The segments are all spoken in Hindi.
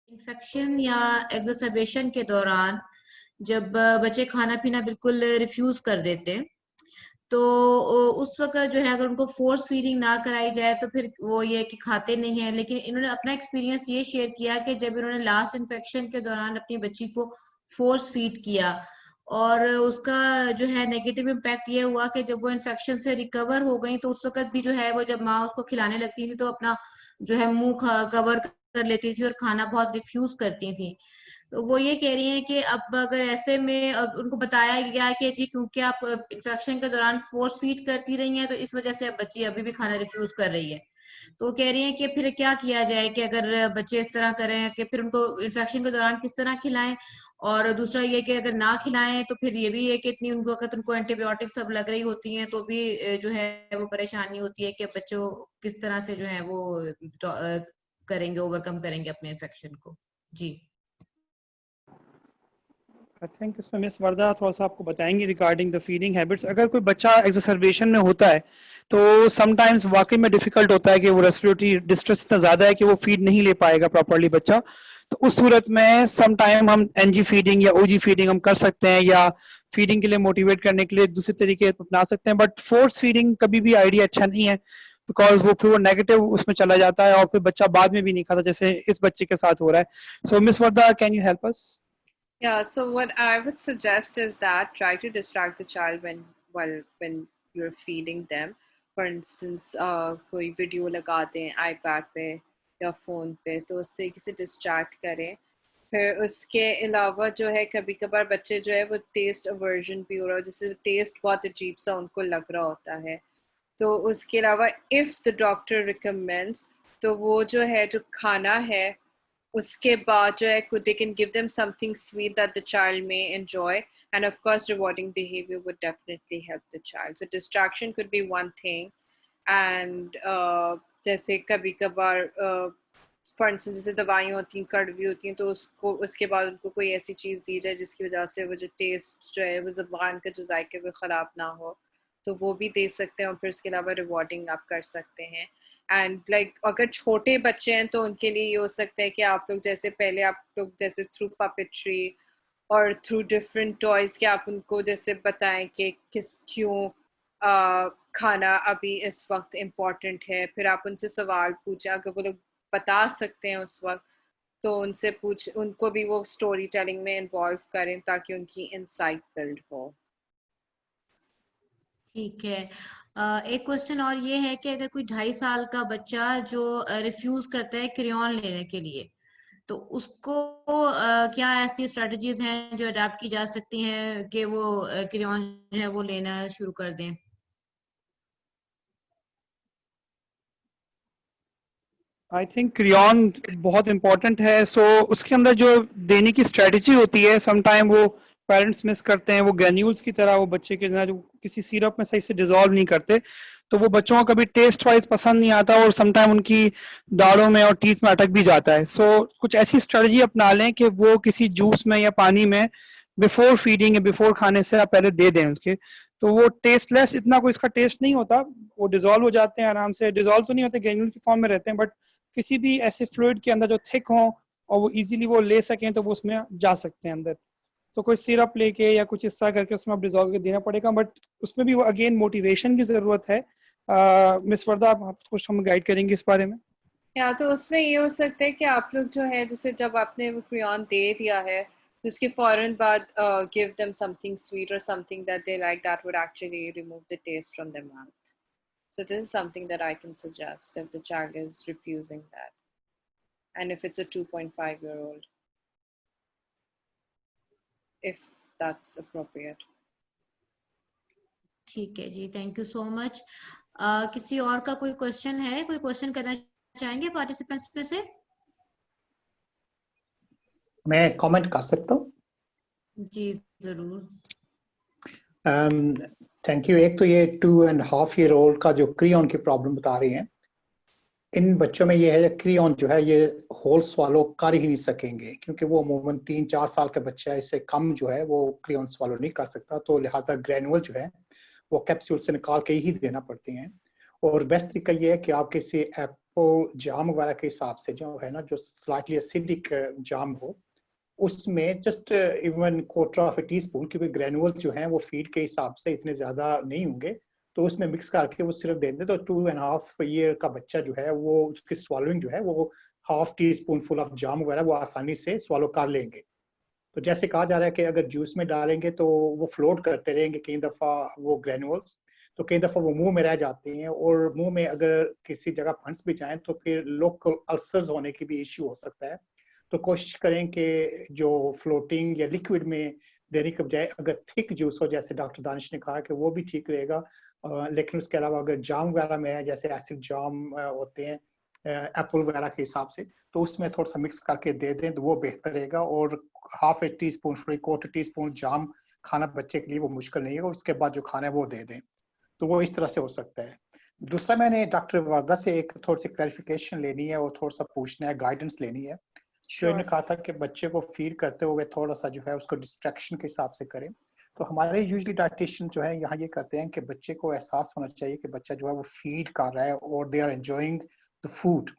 इन्फेक्शन या एग्जर्सर्बेशन के दौरान जब बच्चे खाना पीना बिल्कुल रिफ्यूज कर देते हैं, तो उस वक्त जो है अगर उनको फोर्स फीडिंग ना कराई जाए तो फिर वो ये कि खाते नहीं है। लेकिन इन्होंने अपना एक्सपीरियंस ये शेयर किया कि जब इन्होंने लास्ट इन्फेक्शन के दौरान अपनी बच्ची को फोर्स फीड किया, और उसका जो है नेगेटिव इम्पैक्ट ये हुआ कि जब वो इन्फेक्शन से रिकवर हो गई तो उस वक्त भी जो है वो जब माँ उसको खिलाने लगती थी तो अपना जो है मुंह कवर कर लेती थी और खाना बहुत रिफ्यूज करती थी। तो वो ये कह रही हैं कि अब अगर ऐसे में अब उनको बताया गया कि जी क्योंकि आप इन्फेक्शन के दौरान फोर्स फीड करती रही हैं तो इस वजह से अब बच्ची अभी भी खाना रिफ्यूज कर रही है। तो वो कह रही हैं कि फिर क्या किया जाए कि अगर बच्चे इस तरह करें कि फिर उनको इन्फेक्शन के दौरान किस तरह खिलाएं। और दूसरा ये कि अगर ना खिलाएं तो फिर ये भी है कि इतनी उनको वक्त उनको एंटीबायोटिक सब लग रही होती हैं तो भी जो है वो परेशानी होती है कि बच्चों किस तरह से जो है वो करेंगे, ओवरकम करेंगे अपने इन्फेक्शन को। जी। आई थिंक इसमें मिस वर्दा थोड़ा सा आपको बताएंगी रिगार्डिंग द फीडिंग हैबिट्स। अगर कोई बच्चा एक्सरबेशन में होता है तो समटाइम्स वाकई में डिफिकल्ट होता है कि वो रेस्पिरेटरी डिस्ट्रेस इतना ज़्यादा है कि वो फीड नहीं ले पाएगा प्रॉपरली बच्चा। तो उस सूरत में सम टाइम हम एनजी फीडिंग या ओजी फीडिंग हम कर सकते हैं, या फीडिंग के लिए मोटिवेट करने के लिए दूसरे तरीके अपना सकते हैं। बट फोर्स फीडिंग कभी भी आइडिया अच्छा नहीं है, बिकॉज वो फिर वो नेगेटिव उसमें चला जाता है और फिर बच्चा बाद में भी नहीं खाता, जैसे इस बच्चे के साथ हो रहा है। So miss Warda, can you help us? Yeah, so what I would suggest is that try to distract the child when you're feeding them. For instance, कोई वीडियो लगा दें आईपैड पे या फ़ोन पे तो उससे किसी डिस्ट्रैक्ट करें। फिर उसके अलावा जो है कभी कभार बच्चे जो है वो टेस्ट अवर्जन भी हो रहा है, जैसे टेस्ट बहुत अजीब सा उनको लग रहा होता है। तो उसके अलावा इफ़ द डॉक्टर रिकमेंड्स तो वो जो है जो खाना है उसके बाद जो है they can give them something sweet that the child may enjoy, and of course rewarding behavior would definitely help the child. So distraction could be one thing, and जैसे कभी कभार फॉर इंस्टेंस जैसे दवाइयाँ होती हैं कड़वी होती हैं तो उसको उसके बाद उनको कोई ऐसी चीज़ दी जाए जिसकी वजह से वो जो टेस्ट जो है वो ज़बान का जो जायके वो ख़राब ना हो, तो वो भी दे सकते हैं। और फिर उसके अलावा रिवॉर्डिंग आप कर सकते हैं। एंड अगर छोटे बच्चे हैं तो उनके लिए ये हो सकता है कि आप लोग जैसे पहले आप लोग जैसे थ्रू पपेट्री और थ्रू डिफरेंट टॉयज के आप उनको जैसे बताएं कि क्यों खाना अभी इस वक्त इम्पोर्टेंट है। फिर आप उनसे सवाल पूछें, अगर वो लोग बता सकते हैं उस वक्त तो उनसे उनको भी वो स्टोरी टेलिंग में इन्वॉल्व करें ताकि उनकी इंसाइट बिल्ड हो। ठीक है। एक क्वेश्चन और ये है कि अगर कोई 2.5 साल का बच्चा जो रिफ्यूज करता है क्रेयॉन लेने के लिए, तो उसको क्या ऐसी स्ट्रेटजीज हैं जो अडेप्ट की जा सकती हैं कि वो क्रेयॉन जो है वो लेना शुरू कर दें? आई थिंक क्रियॉन बहुत इंपॉर्टेंट है। सो उसके अंदर जो देने की स्ट्रेटजी होती है, सम टाइम वो पेरेंट्स मिस करते हैं, वो ग्रेन्यूल्स की तरह वो बच्चे के जो किसी सिरप में सही से डिजोल्व नहीं करते, तो वो बच्चों को कभी टेस्ट वाइज पसंद नहीं आता और सम टाइम उनकी दाढ़ों में और टीथ में अटक भी जाता है। सो कुछ ऐसी स्ट्रेटजी अपना लें कि वो किसी जूस में या पानी में बिफोर फीडिंग या बिफोर खाने से आप पहले दे दें उसके, तो वो टेस्टलेस, इतना कोई इसका टेस्ट नहीं होता, वो डिजोल्व हो जाते हैं आराम से। डिजोल्व तो नहीं होते, ग्रेन्यूल की फॉर्म में रहते हैं, बट किसी भी ऐसे फ्लूइड के अंदर जो थिक हो और वो इजीली वो ले सकें तो वो उसमें जा सकते हैं अंदर। तो कोई सिरप लेके या कुछ इस तरह करके उसमें आप डिजोल्व कर देना पड़ेगा, बट उसमें भी वो अगेन मोटिवेशन की जरूरत है। मिस वर्दा, आप कुछ हम गाइड करेंगे इस बारे में? या तो उसमें ये हो सकता है कि आप लोग जो है जैसे जब आपने वो क्रेयॉन दे दिया है तो उसके फौरन बाद गिव देम समथिंग स्वीट और something that they like that would actually remove the taste from their mouth. So this is something that I can suggest if the child is refusing that, and if it's a 2.5-year-old, if that's appropriate. ठीक है जी, थैंक यू सो मच। किसी और का कोई क्वेश्चन है? कोई क्वेश्चन करना चाहेंगे पार्टिसिपेंट्स में से? मैं कमेंट कर सकता हूँ? जी जरूर। Thank you. एक तो ये 2.5-year-old का जो क्रियॉन की प्रॉब्लम बता रही हैं, इन बच्चों में ये है क्रियॉन जो है ये होल स्वालो कर ही नहीं सकेंगे, क्योंकि वो अमूमन 3-4 साल का बच्चा है, इससे कम जो है वो क्रियॉन स्वालो नहीं कर सकता, तो लिहाजा ग्रेनुअल जो है वो कैप्सूल से निकाल के ही देना पड़ते हैं। और बेस्ट तरीका ये है कि आप किसी जाम वगैरह के हिसाब से जो है ना, जो स्लाइटली एसिडिक जाम हो, उसमें just even quarter of A tea spoon, क्योंकि ग्रेनुअल जो है वो फीड के हिसाब से इतने ज्यादा नहीं होंगे, तो उसमें मिक्स करके वो सिर्फ दे दें, तो 2.5 ईयर का बच्चा जो है वो उसकी स्वॉलोइंग जो है वो half teaspoon full of jam वगैरह वो आसानी से स्वॉलो कर लेंगे। तो जैसे कहा जा रहा है कि अगर जूस में डालेंगे तो वो फ्लोट करते रहेंगे कई दफा वो ग्रेनुअल्स, तो कई दफा वो मुंह में रह जाते हैं, और मुंह में अगर किसी जगह फंस भी जाएं तो फिर लोकल अल्सर्स होने की भी इश्यू हो सकता है। तो कोशिश करें कि जो फ्लोटिंग या लिक्विड में देने के बजाय अगर थिक जूस हो, जैसे डॉक्टर दानिश ने कहा कि वो भी ठीक रहेगा, लेकिन उसके अलावा अगर जाम वगैरह में है, जैसे एसिड जाम होते हैं एप्पल वगैरह के हिसाब से, तो उसमें थोड़ा सा मिक्स करके दे दें तो वो बेहतर रहेगा। और half a teaspoon quarter teaspoon jam खाना बच्चे के लिए वो मुश्किल नहीं है, और उसके बाद जो खाना है वो दे दें, तो वो इस तरह से हो सकता है। दूसरा, मैंने डॉक्टर वर्दा से एक थोड़ी सी क्लैरिफिकेशन लेनी है और थोड़ा सा पूछना है, गाइडेंस लेनी है। जो इन्होंने कहा था कि बच्चे को फीड करते हुए थोड़ा सा जो है उसको डिस्ट्रैक्शन के हिसाब से करें, तो हमारे यूजली डाइटिशियन जो है यहाँ ये करते हैं कि बच्चे को एहसास होना चाहिए कि बच्चा जो है वो फीड कर रहा है और they are enjoying the food.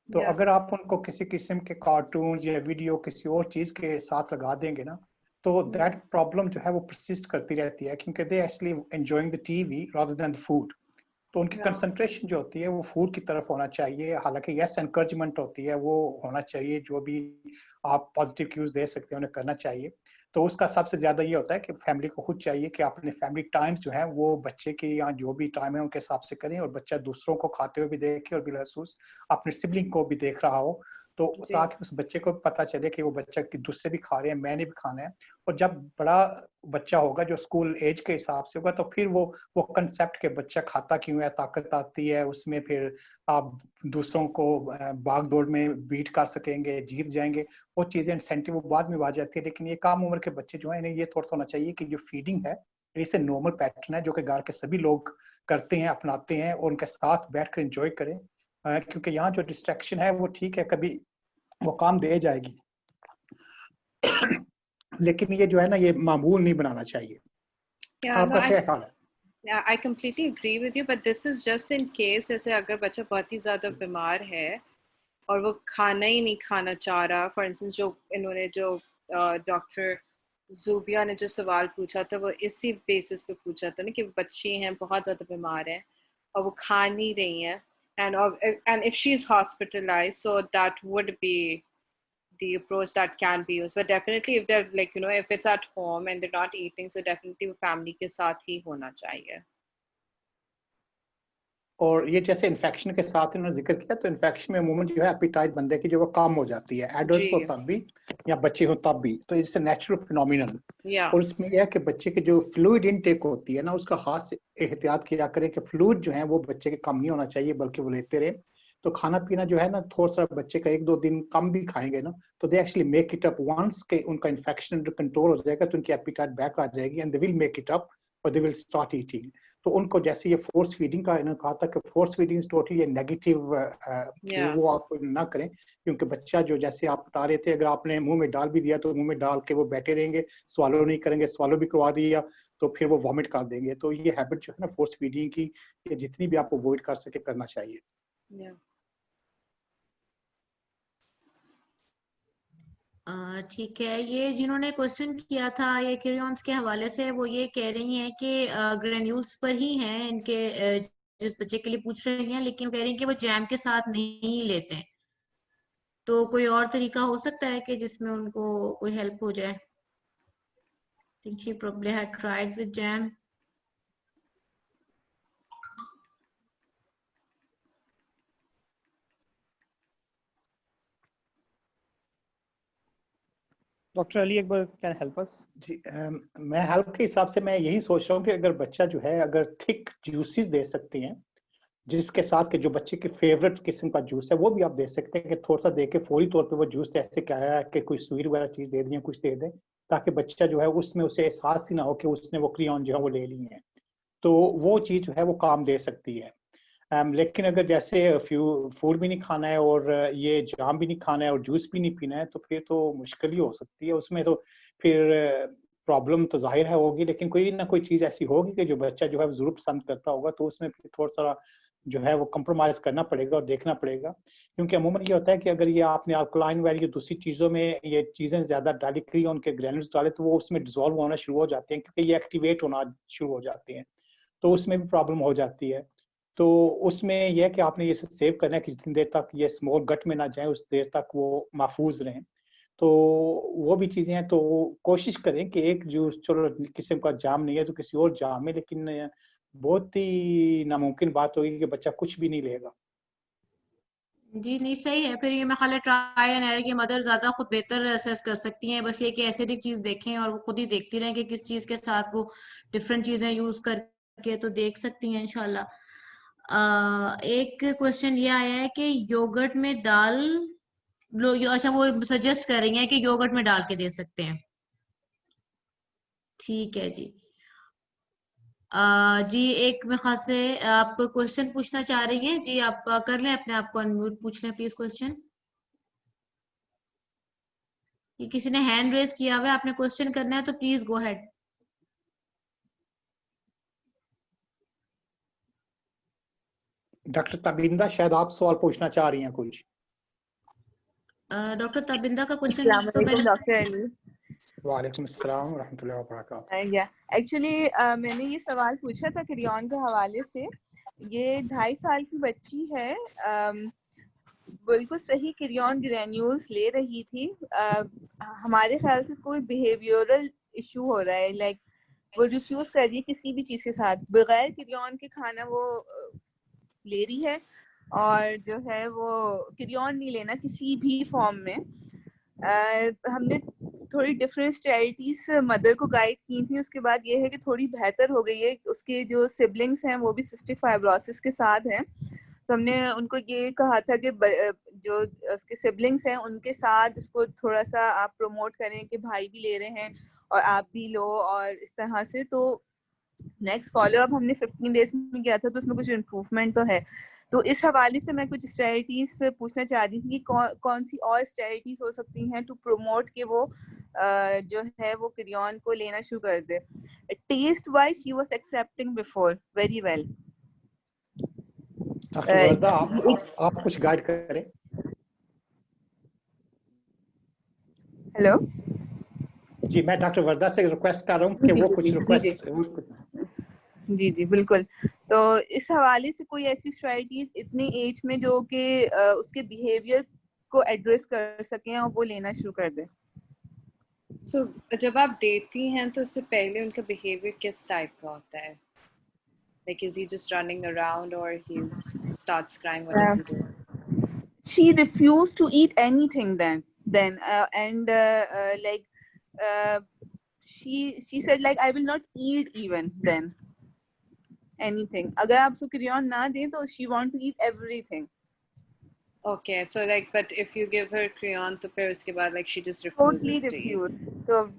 तो अगर आप उनको किसी किस्म के कार्टून्स या वीडियो किसी और चीज के साथ लगा देंगे ना, तो दैट प्रॉब्लम जो है वो परसिस्ट करती रहती है, क्योंकि they actually enjoying the TV rather than the food. तो उनकी कंसंट्रेशन जो होती है वो फूड की तरफ होना चाहिए। हालांकि यस एनकरेजमेंट होती है, वो होना चाहिए, जो भी आप पॉजिटिव क्यूज दे सकते हैं उन्हें करना चाहिए। तो उसका सबसे ज्यादा ये होता है कि फैमिली को खुद चाहिए कि अपने फैमिली टाइम्स जो है वो बच्चे के या जो भी टाइम है उनके हिसाब से करें, और बच्चा दूसरों को खाते हुए भी देखे और बिलखसूस अपने सिबलिंग को भी देख रहा हो, तो ताकि उस बच्चे को पता चले कि वो बच्चा कि दूसरे भी खा रहे हैं, मैंने भी खाना है। और जब बड़ा बच्चा होगा जो स्कूल एज के हिसाब से होगा, तो फिर वो कंसेप्ट के बच्चा खाता क्यों है, ताकत आती है उसमें, फिर आप दूसरों को भाग दौड़ में बीट कर सकेंगे, जीत जाएंगे, वो चीजें इंसेंटिव वो बाद में आ जाती है। लेकिन ये कम उम्र के बच्चे जो है इन्हें ये थोड़ा सा होना चाहिए कि जो फीडिंग है इसे नॉर्मल पैटर्न है जो कि घर के सभी लोग करते हैं, अपनाते हैं, और उनके साथ बैठकर एंजॉय करें, क्योंकि यहाँ जो डिस्ट्रैक्शन है वो ठीक है, कभी वो काम दे जाएगी, लेकिन ये जो है ना ये मामूल नहीं बनाना चाहिए। आपका क्या ख्याल है? Yeah, I completely agree with you, but this is just in case जैसे अगर बच्चा बहुत ही ज़्यादा बीमार है और वो खाना ही नहीं खाना चाह रहा, फॉर इंस्टेंस जो इन्होंने जो डॉक्टर जूबिया ने जो सवाल पूछा था वो इसी बेसिस पे पूछा था ना कि बच्ची हैं बहुत ज़्यादा बीमार हैं और वो खा नहीं रही हैं, and if she is hospitalized, so that would be the approach that can be used. But definitely if they're like, you know, if it's at home and they're not eating, so definitely family के साथ ही होना चाहिए। और ये जैसे इन्फेक्शन के साथ इन्होंने जिक्र किया, तो इन्फेक्शन में अमूमन जो है एपिटाइट बंदे की जो वो कम हो जाती है, एडल्ट्स हो तब भी या बच्चे हो तब भी, तो इट्स नेचुरल फिनोमिनन। और उसमें यह है कि बच्चे के जो फ्लूइड इनटेक होती है ना, उसका खास एहतियात किया करें कि फ्लूइड जो है वो बच्चे के कम नहीं होना चाहिए, बल्कि वो लेते रहे। तो खाना पीना जो है ना थोड़ा सा बच्चे का 1-2 दिन कम भी खाएंगे ना, तो they actually make it up once के उनका इन्फेक्शन अंडर कंट्रोल हो जाएगा, तो उनकी एपिटाइट बैक आ जाएगी and they will make it up और दे विल स्टार्ट ईटिंग। तो उनको जैसे ये फोर्स फीडिंग का इन्होंने कहा था कि फोर्स फीडिंग इज टोटली ये नेगेटिव, वो आप ना करें, क्योंकि बच्चा जो जैसे आप बता रहे थे, अगर आपने मुंह में डाल भी दिया तो मुंह में डाल के वो बैठे रहेंगे, स्वालो नहीं करेंगे, स्वालो भी करवा दिया तो फिर वो वॉमिट कर देंगे। तो ये हैबिट जो है ना फोर्स फीडिंग की, ये जितनी भी आप अवॉइड कर सके करना चाहिए। ठीक है, ये जिन्होंने क्वेश्चन किया था ये क्रियॉन्स के हवाले से, वो ये कह रही हैं कि ग्रेन्यूल्स पर ही हैं इनके, जिस बच्चे के लिए पूछ रही हैं, लेकिन कह रही हैं कि वो जैम के साथ नहीं लेते हैं, तो कोई और तरीका हो सकता है कि जिसमें उनको कोई हेल्प हो जाए? Think she probably had tried with jam. Doctor Ali Akbar can help us? जी, मैं हेल्प के हिसाब से मैं यही सोच रहा हूँ कि अगर बच्चा जो है अगर थिक जूसेस दे सकती हैं, जिसके साथ के जो बच्चे की फेवरेट किस्म का जूस है वो भी आप दे सकते हैं, कि थोड़ा सा दे के फौरी तौर पे वो जूस जैसे क्या है कि कोई स्वीट वगैरह चीज दे दें, कुछ दे दें, ताकि बच्चा जो है उसमें उसे एहसास ही ना हो कि उसने वो क्रियॉन जो है वो ले ली है, तो वो चीज जो है वो काम दे सकती है। लेकिन अगर जैसे फूड भी नहीं खाना है और ये जाम भी नहीं खाना है और जूस भी नहीं पीना है, तो फिर तो मुश्किल ही हो सकती है उसमें। तो फिर प्रॉब्लम तो जाहिर है होगी, लेकिन कोई ना कोई चीज ऐसी होगी कि जो बच्चा जो है जरूर पसंद करता होगा, तो उसमें फिर थोड़ा सा जो है वो कंप्रोमाइज करना पड़ेगा और देखना पड़ेगा। क्योंकि अमूमन ये होता है कि अगर ये आपने अल्कलाइन वैल्यू दूसरी चीजों में ये चीजें ज्यादा डाली, क्रियॉन के ग्रेन्यूल्स डाले, तो वो उसमें डिसॉल्व होना शुरू हो जाते हैं, क्योंकि ये एक्टिवेट होना शुरू हो जाते हैं, तो उसमें भी प्रॉब्लम हो जाती है। तो उसमें यह है कि आपने ये सेव करना है कि जितनी देर तक ये स्मॉल गट में ना जाए उस देर तक वो महफूज रहें। तो वो भी चीजें हैं, तो कोशिश करें कि एक जूस चलो किस्म का जाम नहीं है तो किसी और जाम में, लेकिन बहुत ही नामुमकिन बात होगी कि बच्चा कुछ भी नहीं लेगा। जी नहीं सही है, फिर ये मैं ख्याल ट्राई एंड एरर की मदर ज्यादा खुद बेहतर असेस कर सकती हैं। बस ये कि एसिडिक चीज देखें और वो खुद ही देखती रहें कि किस चीज के साथ वो डिफरेंट चीजें यूज करके तो देख सकती हैं इंशाल्लाह। एक क्वेश्चन ये आया है कि योगर्ट में डाल अच्छा वो सजेस्ट कर रही हैं कि योगर्ट में डाल के दे सकते हैं। ठीक है जी। जी एक मेरे ख्याल से आप क्वेश्चन पूछना चाह रही हैं जी, आप कर लें अपने आप को अनम्यूट, पूछ लें प्लीज क्वेश्चन। ये किसी ने हैंड रेज किया हुआ है, आपने क्वेश्चन करना है तो please go head. Doctor Tabinda, शायद आप सवाल पूछना चाह रही हैं कुछ। डॉक्टर तबिंदा का क्वेश्चन अस्सलाम तो मैंने वालेकुम डॉक्टर अली। वालेकुम अस्सलाम व रहमतुल्लाहि व बरकातहू। एक्चुअली मैंने ये सवाल पूछा था क्रियॉन के हवाले से। ये 2.5 साल की बच्ची है, बिल्कुल सही क्रियॉन ग्रेन्यूल्स ले रही थी। हमारे ख्याल से कोई बिहेवियरल इशू हो रहा है, लाइक वो रिफ्यूज कर रही है किसी भी चीज के साथ, बगैर क्रियॉन के खाना वो ले रही है, और जो है वो क्रियॉन नहीं लेना किसी भी फॉर्म में। हमने थोड़ी डिफरेंट स्ट्रेटजीज मदर को गाइड की थी, उसके बाद ये है कि थोड़ी बेहतर हो गई है। उसके जो सिबलिंग्स हैं वो भी सिस्टिक फाइब्रोसिस के साथ हैं, तो हमने उनको ये कहा था कि जो उसके सिबलिंग्स हैं उनके साथ इसको थोड़ा सा आप प्रमोट करें कि भाई भी ले रहे हैं और आप भी लो, और इस तरह से। तो नेक्स्ट फॉलो अप हमने 15 डेज में किया था, तो उसमें कुछ इम्प्रूवमेंट तो है। तो इस हवाले से मैं कुछ स्ट्रेटजीज पूछना चाह रही थी कि कौन सी और स्ट्रेटजीज हो सकती हैं टू प्रमोट के वो जो है वो क्रियॉन को लेना शुरू कर दे। Test wise she was accepting before very well. Doctor Warda, आप कुछ गाइड करें। हेलो जी, मैं डॉक्टर वर्दा से रिक्वेस्ट कर रहा हूँ कि वो कुछ रिक्वेस्ट। जी जी बिल्कुल। तो इस हवाले से कोई ऐसी स्ट्रेटजीज इतने एज में जो कि उसके बिहेवियर को एड्रेस कर सकें और वो लेना शुरू कर दें। So, जब आप देती हैं तो उससे पहले उनका बिहेवियर किस टाइप का होता है? Like, is he just running around or he starts crying? What does he do? She refused to eat anything then she said like I will not eat even then anything. अगर आप उसको क्रियॉन ना दें तो she want to eat everything. Okay, so like, but if you give her crayon, तो फिर उसके बाद like she just refuses to eat.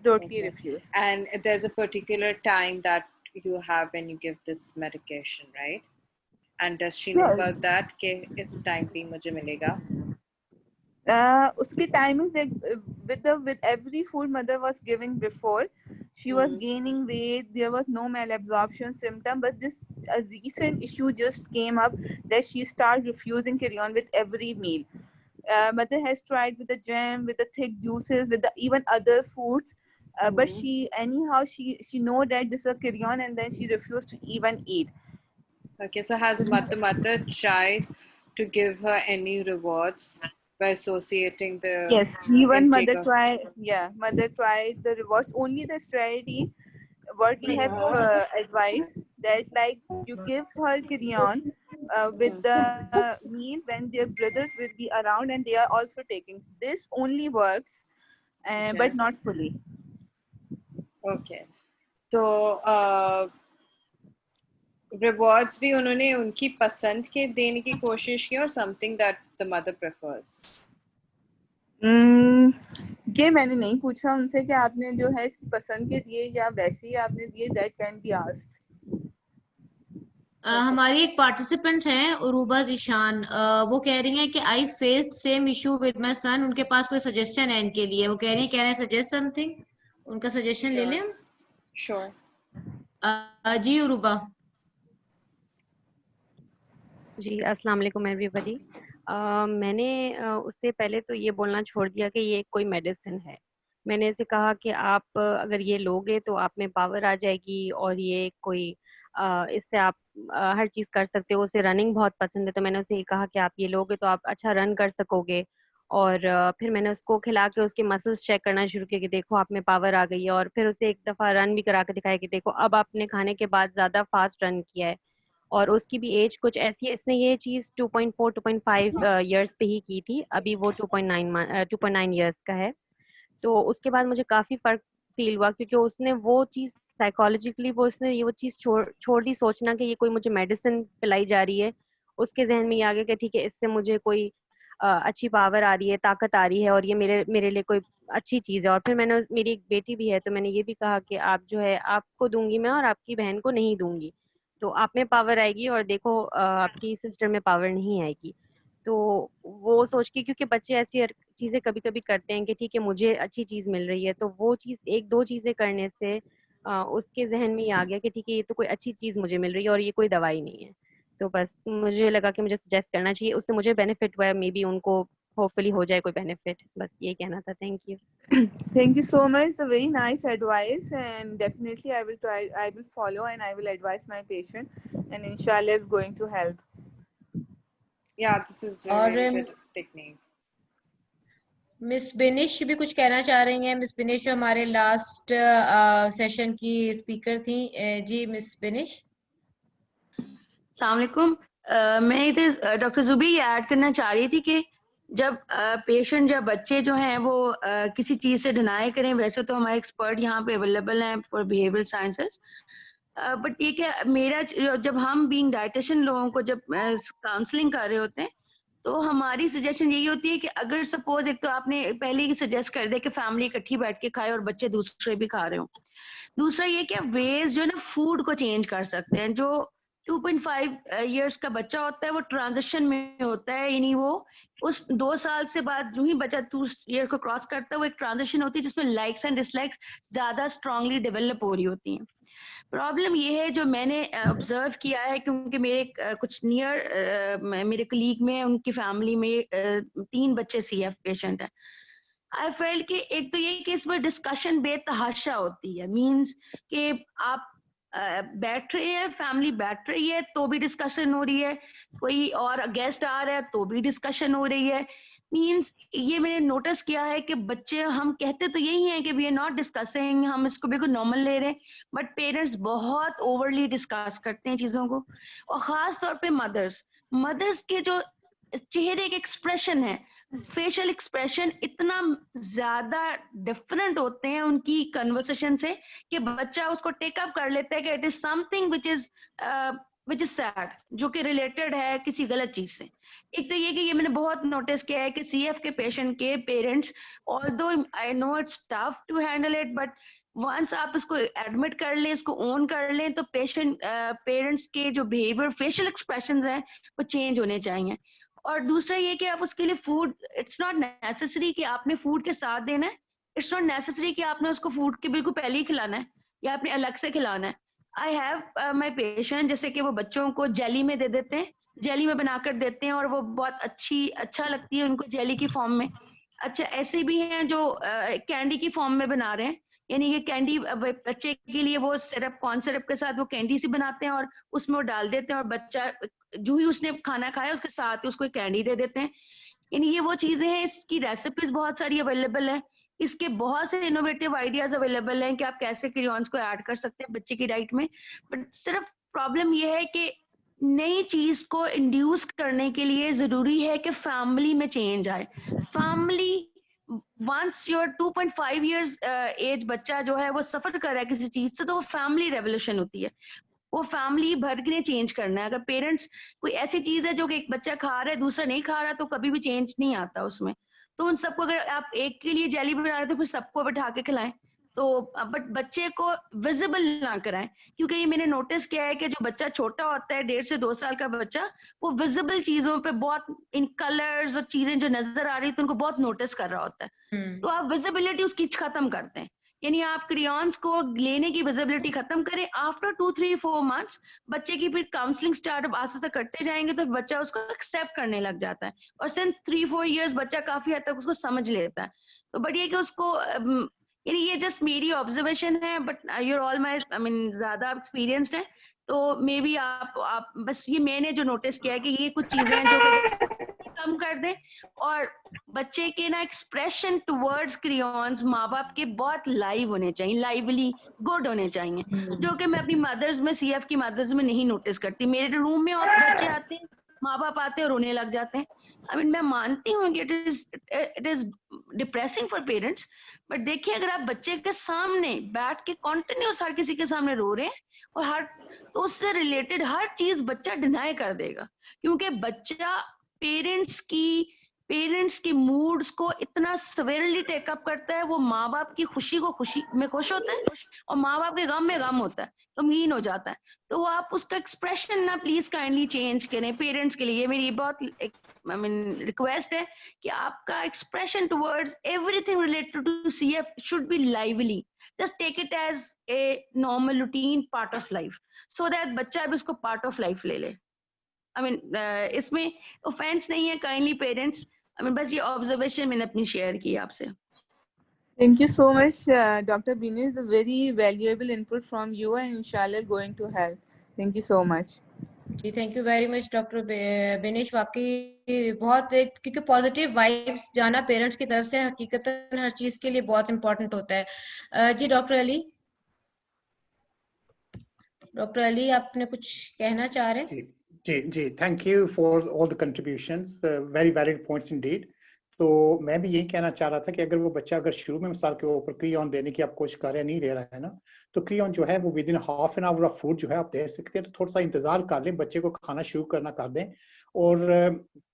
Totally refuse. And there's a particular time that you have when you give this medication, right? And does she know about that कि इस time पे मुझे मिलेगा? उसके timings like with every food mother was giving before, she was gaining weight, there was no malabsorption symptom, but this a recent issue just came up that she started refusing carry-on with every meal. Mother has tried with the jam, with the thick juices, with the even other foods, but she know that this is a carry-on, and then she refused to even eat. Okay, so has mother tried to give her any rewards by associating the yes, even mother tried. Yeah, mother tried the rewards. Only the strategy what we have advised that like you give her carry-on with the meal when their brothers will be around and they are also taking. This only works, but not fully. Okay, तो rewards भी उन्होंने उनकी पसंद के देने की कोशिश की और something that the mother prefers. ये मैंने नहीं पूछा उनसे कि आपने जो है इसकी पसंद के दिए या वैसे ही आपने दिए, that can be asked. हमारी एक पार्टिसिपेंट हैं उरूबा जिशान, वो कह रही हैं कि I faced same issue with my son. उनके पास कोई सजेशन है इनके लिए, वो कह रही हैं कैन आई सजेस्ट समथिंग? उनका सजेशन ले लें हम? Sure. जी उरुबा। जी अस्सलाम वालेकुम एवरीबॉडी। मैंने उससे पहले तो ये बोलना छोड़ दिया कि ये कोई मेडिसिन है। मैंने इसे कहा कि आप अगर ये लोगे तो आप में पावर आ जाएगी और ये कोई इससे आप हर चीज़ कर सकते हो। उसे रनिंग बहुत पसंद है तो मैंने उसे ये कहा कि आप ये लोगे तो आप अच्छा रन कर सकोगे। और फिर मैंने उसको खिला के उसके मसल्स चेक करना शुरू किया कि देखो आप में पावर आ गई है। और फिर उसे एक दफ़ा रन भी करा के दिखाया कि देखो अब आपने खाने के बाद ज़्यादा फास्ट रन किया है। और उसकी भी एज कुछ ऐसी है, इसने ये चीज़ 2.4 2.5 इयर्स पे ही की थी, अभी वो 2.9 इयर्स का है। तो उसके बाद मुझे काफ़ी फ़र्क फील हुआ क्योंकि उसने वो चीज़ साइकोलॉजिकली उसने ये वो चीज़ छोड़ दी सोचना कि ये कोई मुझे मेडिसिन पिलाई जा रही है। उसके जहन में ये आ गया कि ठीक है इससे मुझे कोई अच्छी पावर आ रही है, ताकत आ रही है और ये मेरे मेरे लिए कोई अच्छी चीज़ है। और फिर मैंने मेरी एक बेटी भी है तो मैंने ये भी कहा कि आप जो है आपको दूंगी मैं और आपकी बहन को नहीं दूंगी। तो आप में पावर आएगी और देखो आपकी सिस्टर में पावर नहीं आएगी। तो वो सोच के क्योंकि बच्चे ऐसी चीजें कभी कभी करते हैं कि ठीक है मुझे अच्छी चीज मिल रही है तो वो चीज एक दो चीजें करने से उसके जहन में ये आ गया कि ठीक है ये तो कोई अच्छी चीज मुझे मिल रही है और ये कोई दवाई नहीं है। तो बस मुझे लगा कि मुझे सजेस्ट करना चाहिए, उससे मुझे बेनिफिट हुआ है, मे बी उनको होपफुली हो जाए कोई बेनिफिट। बस ये कहना था। Thank you. Thank you so much. It's a very nice advice, and definitely I will try. I will follow, and I will advise my patient, and inshallah, it's going to help. Yeah, this is a और really good technique. मिस बिनिश भी कुछ कहना चाह रही हैं। मिस बिनिश जो हमारे लास्ट सेशन की स्पीकर थी। जी मिस बिनिश। अस्सलाम वालेकुम। मैं इधर डॉक्टर जुबी ये ऐड करना चाह रही थी कि जब पेशेंट या बच्चे जो हैं वो किसी चीज़ से डिनाई करें, वैसे तो हमारे एक्सपर्ट यहाँ पे अवेलेबल हैं फॉर बिहेवियरल साइंसेस, बट ये क्या मेरा जब हम बीइंग डाइटिशियन लोगों को जब काउंसलिंग कर रहे होते हैं तो हमारी सजेशन यही होती है कि अगर सपोज एक तो आपने पहले ही सजेस्ट कर दिया कि फैमिली इकट्ठी बैठ के खाए और बच्चे दूसरे भी खा रहे हो। दूसरा ये कि वेज जो है ना फूड को चेंज कर सकते हैं। जो 2.5 इयर्स का बच्चा होता है वो ट्रांजिशन में होता है, यानी वो उस 2 साल से बाद जो ही बच्चा 2 ईयर को क्रॉस करता है वो एक ट्रांजिशन होती है जिसमें लाइक्स एंड डिसलाइक्स ज्यादा स्ट्रांगली डेवलप हो रही होती हैं। प्रॉब्लम ये है जो मैंने ऑब्जर्व किया है क्योंकि मेरे कुछ नियर मेरे कलीग में उनकी फैमिली में 3 बच्चे सीएफ पेशेंट हैं। आई फेल्ट कि एक तो ये कि इसमें डिस्कशन बेतहाशा होती है, मींस कि आप बैठ रहे हैं, फैमिली बैठ रही है तो भी डिस्कशन हो रही है, कोई और गेस्ट आ रहा है तो भी डिस्कशन हो रही है। मींस ये मैंने नोटिस किया है कि बच्चे, हम कहते तो यही हैं कि वी आर नॉट डिस्कसिंग, हम इसको बिल्कुल नॉर्मल ले रहे हैं, बट पेरेंट्स बहुत ओवरली डिस्कस करते हैं चीजों को। और खास तौर पे मदर्स के जो चेहरे के एक्सप्रेशन है, फेशियल एक्सप्रेशन इतना ज्यादा डिफरेंट होते हैं उनकी कन्वर्सेशन से कि बच्चा उसको टेक अप कर लेता है कि it is something which is sad, जो कि रिलेटेड है किसी गलत चीज से। एक तो ये कि ये मैंने बहुत नोटिस किया है कि सीएफ के पेशेंट के parents, although I know it's tough to handle it, but once आप इसको एडमिट कर लें, इसको ओन कर लें, तो पेरेंट्स के जो बिहेवियर, फेशियल एक्सप्रेशंस हैं वो चेंज होने चाहिए। और दूसरा ये कि आप उसके लिए फूड, इट्स नॉट नेसेसरी कि आपने फूड के साथ देना है, इट्स नॉट नेसेसरी कि आपने उसको फूड के बिल्कुल पहले ही खिलाना है या आपने अलग से खिलाना है। आई हैव माई पेशेंट जैसे कि वो बच्चों को जेली में दे देते हैं, जेली में बनाकर देते हैं और वो बहुत अच्छा लगती है उनको जेली की फॉर्म में। अच्छा, ऐसे भी हैं जो कैंडी की फॉर्म में बना रहे हैं, यानी ये कैंडी बच्चे के लिए वो सिरप, कॉर्न सिरप के साथ वो कैंडी सी बनाते हैं और उसमें वो डाल देते हैं और बच्चा जो ही उसने खाना खाया उसके साथ ही उसको कैंडी दे देते हैं। यानी ये वो चीजें हैं, इसकी रेसिपीज बहुत सारी अवेलेबल है, इसके बहुत से इनोवेटिव आइडियाज अवेलेबल हैं कि आप कैसे क्रियॉन्स को ऐड कर सकते हैं बच्चे की डाइट में। बट सिर्फ प्रॉब्लम ये है कि नई चीज को इंड्यूस करने के लिए जरूरी है कि फैमिली में चेंज आए। Family, once your 2.5 years age बच्चा जो है वो सफर कर रहा है किसी चीज से, तो वो फैमिली रेवोल्यूशन होती है, वो फैमिली भर के चेंज करना है। अगर पेरेंट्स, कोई ऐसी चीज है जो कि एक बच्चा खा रहा है दूसरा नहीं खा रहा, तो कभी भी चेंज नहीं आता उसमें। तो उन सबको, अगर आप एक के लिए जेली बना रहे तो फिर सबको बैठा के खिलाएं, तो बट बच्चे को विजिबल ना कराएं, क्योंकि ये मैंने नोटिस किया है कि जो बच्चा छोटा होता है 1.5 से 2 साल का बच्चा, वो विजिबल चीजों पे बहुत, इन कलर्स और चीजें जो नजर आ रही है तो उनको बहुत नोटिस कर रहा होता है। तो आप विजिबिलिटी उसकी खत्म करते हैं यानी आप क्रियॉन्स को लेने की विजिबिलिटी खत्म करें, आफ्टर 2-3-4 मंथ्स बच्चे की फिर काउंसलिंग स्टार्ट आस्ते आस्ते करते जाएंगे तो बच्चा उसको एक्सेप्ट करने लग जाता है, और सिंस 3-4 इयर्स बच्चा काफी हद तक उसको समझ लेता है। तो बढ़िया कि उसको यानी ये जस्ट मेरी ऑब्जर्वेशन है, but you're all my I mean ज्यादा एक्सपीरियंस्ड है, तो मे बी आप बस ये मैंने जो नोटिस किया है कि ये कुछ चीजें हैं जो कम कर दें, और बच्चे के ना एक्सप्रेशन टुवर्ड्स क्रियॉन्स माँ बाप के बहुत लाइव होने चाहिए, लाइवली गुड होने चाहिए, जो कि मैं अपनी मदर्स में, सीएफ की मदर्स में नहीं नोटिस करती। मेरे रूम में और बच्चे आते हैं, माँ बाप आते हैं, रोने लग जाते हैं। आई मीन मैं मानती हूँ कि it is depressing for parents, but देखिए अगर आप बच्चे के सामने बैठ के कॉन्टिन्यूस हर किसी के सामने रो रहे हैं और तो उससे रिलेटेड हर चीज बच्चा डिनाई कर देगा, क्योंकि बच्चा पेरेंट्स की मूड्स को इतना सवेरली टेकअप करता है, वो माँ बाप की खुशी में खुश होता है और माँ बाप के गम में गम होता है, गमगीन हो जाता है। तो आप उसका एक्सप्रेशन ना प्लीज काइंडली चेंज करें पेरेंट्स के लिए। मेरी बहुत रिक्वेस्ट है कि आपका expression towards everything related to CF should be lively, just take it as a normal routine part of life, so that बच्चा भी उसको पार्ट ऑफ लाइफ ले ले। इसमें ऑफेंस नहीं है, काइंडली पेरेंट्स, बस ये ऑब्जर्वेशन मैंने अपनी शेयर की आपसे। Thank you so much, Dr. Binesh. The very valuable input from you, and inshallah going to help. Thank you so much. जी thank you very much doctor Binesh. वाकई बहुत एक, क्योंकि पॉजिटिव वाइब्स जाना पेरेंट्स की तरफ से हकीकतन हर चीज के लिए बहुत इंपॉर्टेंट होता है। जी डॉक्टर अली, आपने कुछ कहना चाह रहे हैं? जी thank you for all the contributions, very valid points indeed. तो मैं भी यही कहना चाह रहा था कि अगर वो बच्चा अगर शुरू में मिसाल के ऊपर क्रियॉन देने की आप कोशिश कर रहे हैं, नहीं ले रहा है ना, तो क्रियॉन जो है वो with in half an hour of food जो है आप दे सकते हैं। तो थोड़ा सा इंतजार कर लें, बच्चे को खाना शुरू करना कर दें, और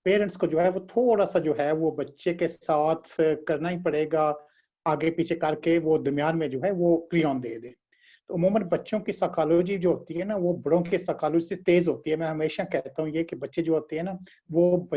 पेरेंट्स को जो है वो थोड़ा सा जो है वो बच्चे के साथ करना ही पड़ेगा, आगे पीछे करके वो दरमियान में जो है वो क्रियॉन दे दे। तो उमूमन बच्चों की साइकोलॉजी जो होती है ना, वो बड़ों की साइकोलॉजी से तेज होती है। मैं हमेशा कहता हूँ ये कि बच्चे जो होते हैं ना, वो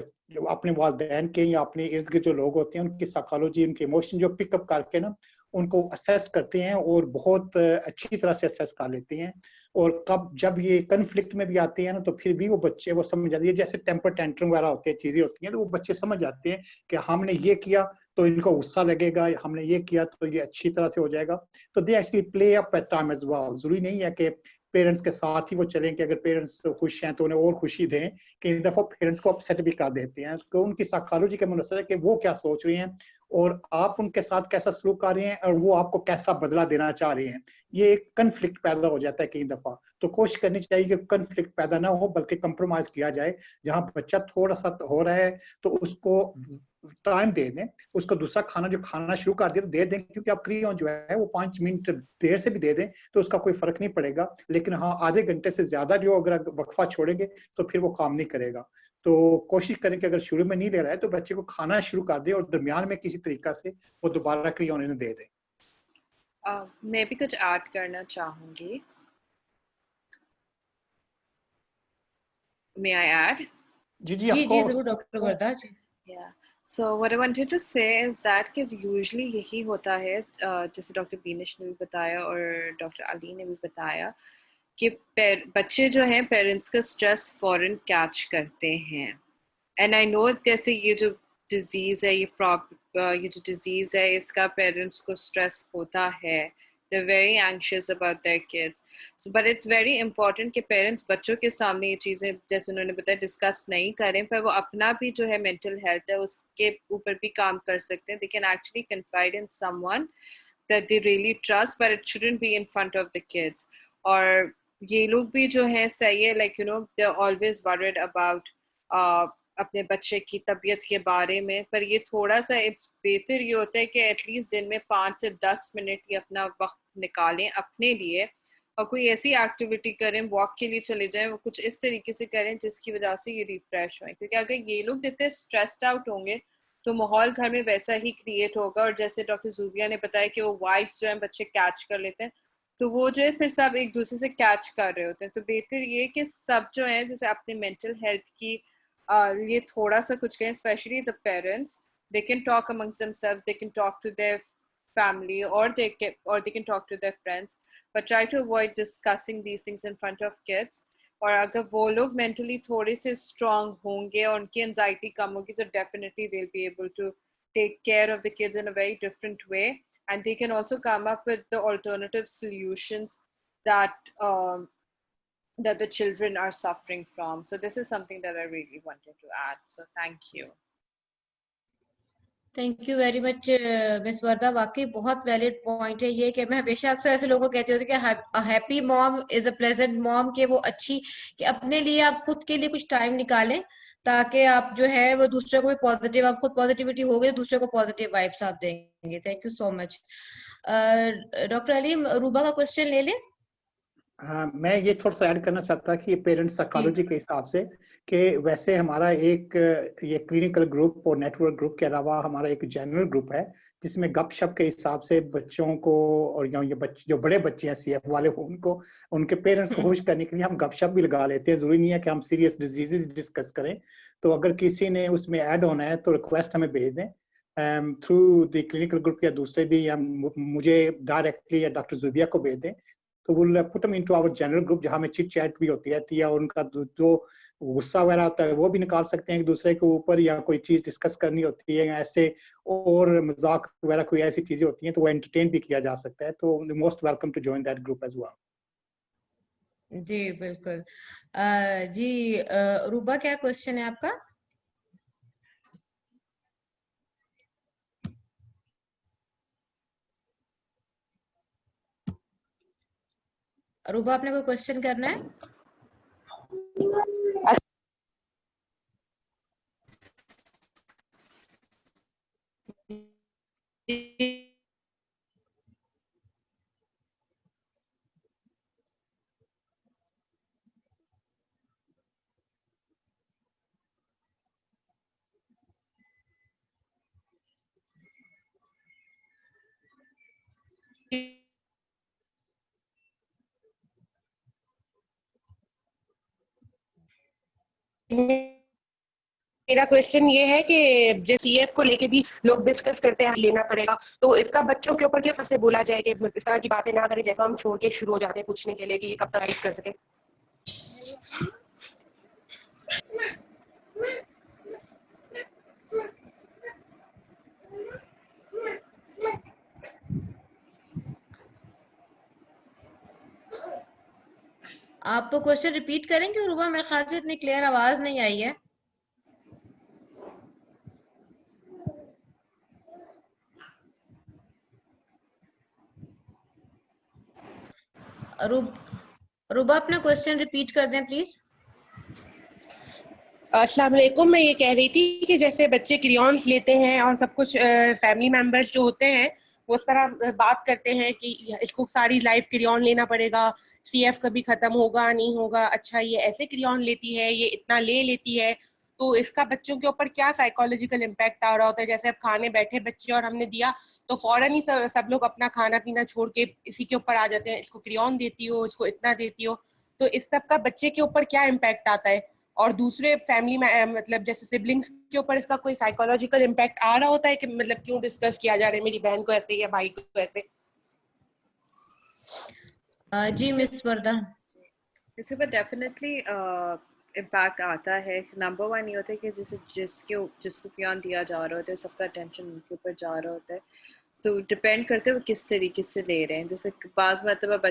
अपने वालिदैन के या अपने इर्द गिर्द जो लोग होते हैं उनकी साइकोलॉजी, उनके इमोशन जो पिकअप करके ना उनको असेस करते हैं, और बहुत अच्छी तरह से असेस कर लेते हैं। और जब ये कन्फ्लिक्ट में भी आते हैं ना, तो फिर भी वो बच्चे वो समझ जाते हैं, जैसे टेम्पर टेंट्रम वगैरह होते हैं, चीजें होती हैं, तो वो बच्चे समझ जाते हैं कि हमने ये किया तो इनको गुस्सा लगेगा, हमने ये किया तो ये अच्छी तरह से हो जाएगा। तो they actually play up at time as well. जरूरी नहीं है कि पेरेंट्स के साथ ही वो चलें कि अगर पेरेंट्स खुश हैं तो उन्हें और खुशी दें, कई दफा पेरेंट्स को अपसेट भी कर देते हैं। तो उनकी साइकोलॉजी का मुनसर है कि वो क्या सोच रही हैं और आप उनके साथ कैसा सलूक कर रहे हैं, और वो आपको कैसा बदला देना चाह रहे हैं। ये एक कन्फ्लिक्ट पैदा हो जाता है कई दफा। तो कोशिश करनी चाहिए कि कन्फ्लिक्ट पैदा ना हो, बल्कि कंप्रोमाइज किया जाए। जहां बच्चा थोड़ा सा हो रहा है तो उसको टाइम दे दें, उसको दूसरा खाना जो खाना शुरू कर दिया तो दे दें, क्योंकि आप क्रियॉन जो है वो 5 मिनट देर से भी दे दें तो उसका कोई फर्क नहीं पड़ेगा। लेकिन हाँ, आधे घंटे से ज्यादा जो अगर वक्फा छोड़ेंगे तो फिर वो काम नहीं करेगा। तो कोशिश करें कि अगर शुरू में नहीं ले रहा है तो बच्चे को खाना शुरू कर दे, और दरमियान में किसी तरीका से वो दोबारा क्रियॉन इन्हें दे दे। मैं भी कुछ ऐड करना चाहूंगी। May I add? जी जी जरूर doctor Warda ji. Yeah. So what I wanted to say is that कि usually यही होता है, जैसे डॉक्टर बीनिश ने भी बताया और डॉक्टर अली ने भी बताया, कि बच्चे जो हैं पेरेंट्स का स्ट्रेस फौरन कैच करते हैं। एंड आई नो जैसे ये जो डिजीज है, ये जो डिजीज है, इसका पेरेंट्स को स्ट्रेस होता है। They're very anxious about their kids. So, but it's very important कि पेरेंट्स बच्चों के सामने ये चीज़ें, जैसे उन्होंने बताया, डिस्कस नहीं करें, पर वो अपना भी जो है मेंटल हेल्थ है उसके ऊपर भी काम कर सकते हैं। They can actually confide in someone that they really trust, but it shouldn't be in front of the kids. और ये लोग भी जो है सही है, like you know, they're always worried about अपने बच्चे की तबीयत के बारे में, पर ये थोड़ा सा इट्स बेहतर ये होता है कि एटलीस्ट दिन में 5 से 10 मिनट ये अपना वक्त निकालें अपने लिए, और कोई ऐसी एक्टिविटी करें, वॉक के लिए चले जाएं, वो कुछ इस तरीके से करें जिसकी वजह से ये रिफ्रेश हों। क्योंकि अगर ये लोग जितने स्ट्रेस्ड आउट होंगे तो माहौल घर में वैसा ही क्रिएट होगा। और जैसे डॉक्टर जूबिया ने बताया कि वो वाइब्स जो है बच्चे कैच कर लेते हैं, तो वो जो है फिर सब एक दूसरे से कैच कर रहे होते हैं। तो बेहतर ये कि सब जो है जैसे अपने मेंटल हेल्थ की ये थोड़ा सा कुछ करें, specially the parents, they can talk amongst themselves, they can talk to their family, or they can talk to their friends, but try to avoid discussing these things in front of kids. और अगर वो लोग mentally थोड़े से strong होंगे और उनकी anxiety कम होगी तो definitely they'll be able to take care of the kids in a very different way, and they can also come up with the alternative solutions that that the children are suffering from. So this is something that I really wanted to add. So thank you. Thank you very much miss Warda, वाकई बहुत वैलिड पॉइंट है ये कि मैं हमेशा अक्सर ऐसे लोगों को कहती होती कि happy mom is a pleasant mom, कि वो अच्छी, कि अपने लिए आप खुद के लिए कुछ टाइम निकालें ताकि आप जो है वो दूसरे को भी पॉजिटिव, आप खुद पॉजिटिविटी होगी तो दूसरे को पॉजिटिव वाइब्स आप देंगे। Thank you so much. Doctor Aleem, Ruba का क्वेश्चन ले लें। मैं ये थोड़ा सा ऐड करना चाहता कि पेरेंट साइकोलॉजी के हिसाब से कि वैसे हमारा एक ये क्लिनिकल ग्रुप और नेटवर्क ग्रुप के अलावा हमारा एक जनरल ग्रुप है जिसमें गपशप के हिसाब से बच्चों को और ये बच्चे जो बड़े बच्चे हैं सीएफ वाले उनको उनके पेरेंट्स को खुश करने के लिए हम गपशप भी लगा लेते हैं। जरूरी नहीं है कि हम सीरियस डिजीजेस डिस्कस करें। तो अगर किसी ने उसमें ऐड होना है तो रिक्वेस्ट हमें भेज दें थ्रू द क्लिनिकल ग्रुप, या दूसरे भी, या मुझे डायरेक्टली या डॉक्टर जुबिया को भेज दें, तो we'll put them into our general group जहाँ में चिट चैट भी होती रहती है और उनका जो गुस्सा वगैरह होता है वो भी निकाल सकते हैं एक दूसरे के ऊपर, या कोई चीज डिस्कस करनी होती है ऐसे, और मजाक वगैरह कोई ऐसी चीजें होती हैं तो वो एंटरटेन भी किया जा सकता है। तो most welcome to join that group as well. जी बिल्कुल। जी रूबा, क्या क्वेश्चन है आपका? रूबा, आपने कोई क्वेश्चन करना है? मेरा क्वेश्चन ये है कि जैसे सीएफ को लेके भी लोग डिस्कस करते हैं लेना पड़ेगा, तो इसका बच्चों के ऊपर किस तरह से बोला जाए कि इस तरह की बातें ना करें, जैसा हम छोड़ के शुरू हो जाते हैं पूछने के लिए कि ये कब तक राइट कर सके। आप क्वेश्चन रिपीट करेंगे रूबा? मेरे ख्याल से इतनी क्लियर आवाज नहीं आई है। रूबा, अपना क्वेश्चन रिपीट कर दें प्लीज। अस्सलाम वालेकुम, मैं ये कह रही थी कि जैसे बच्चे क्रियॉन्स लेते हैं और सब कुछ फैमिली मेंबर्स जो होते हैं वो इस तरह बात करते हैं कि इसको सारी लाइफ क्रियॉन लेना पड़ेगा, सीएफ कभी खत्म होगा नहीं होगा, अच्छा ये ऐसे क्रियॉन लेती है, ये इतना ले लेती है, तो इसका बच्चों के ऊपर क्या साइकोलॉजिकल इम्पैक्ट आ रहा होता है। जैसे अब खाने बैठे बच्चे और हमने दिया तो फौरन ही सब लोग अपना खाना पीना छोड़ के इसी के ऊपर आ जाते हैं, इसको क्रियॉन देती हो, इसको इतना देती हो, तो इस सब का बच्चे के ऊपर क्या इम्पैक्ट आता है। और दूसरे फैमिली में मतलब जैसे सिबलिंग्स के ऊपर इसका कोई साइकोलॉजिकल इम्पैक्ट आ रहा होता है कि मतलब क्यों डिस्कस किया जा रहा है मेरी बहन को ऐसे या भाई को ऐसे। जी मिस वर्दा। इसके पर डेफिनेटली इम्पैक्ट आता है। नंबर वन ये होता है कि जैसे जिसको क्रियॉन दिया जा रहा होता है सबका अटेंशन उनके ऊपर जा रहा होता है, तो डिपेंड करते हैं वो किस तरीके से ले रहे हैं। जैसे बाज़ मतलब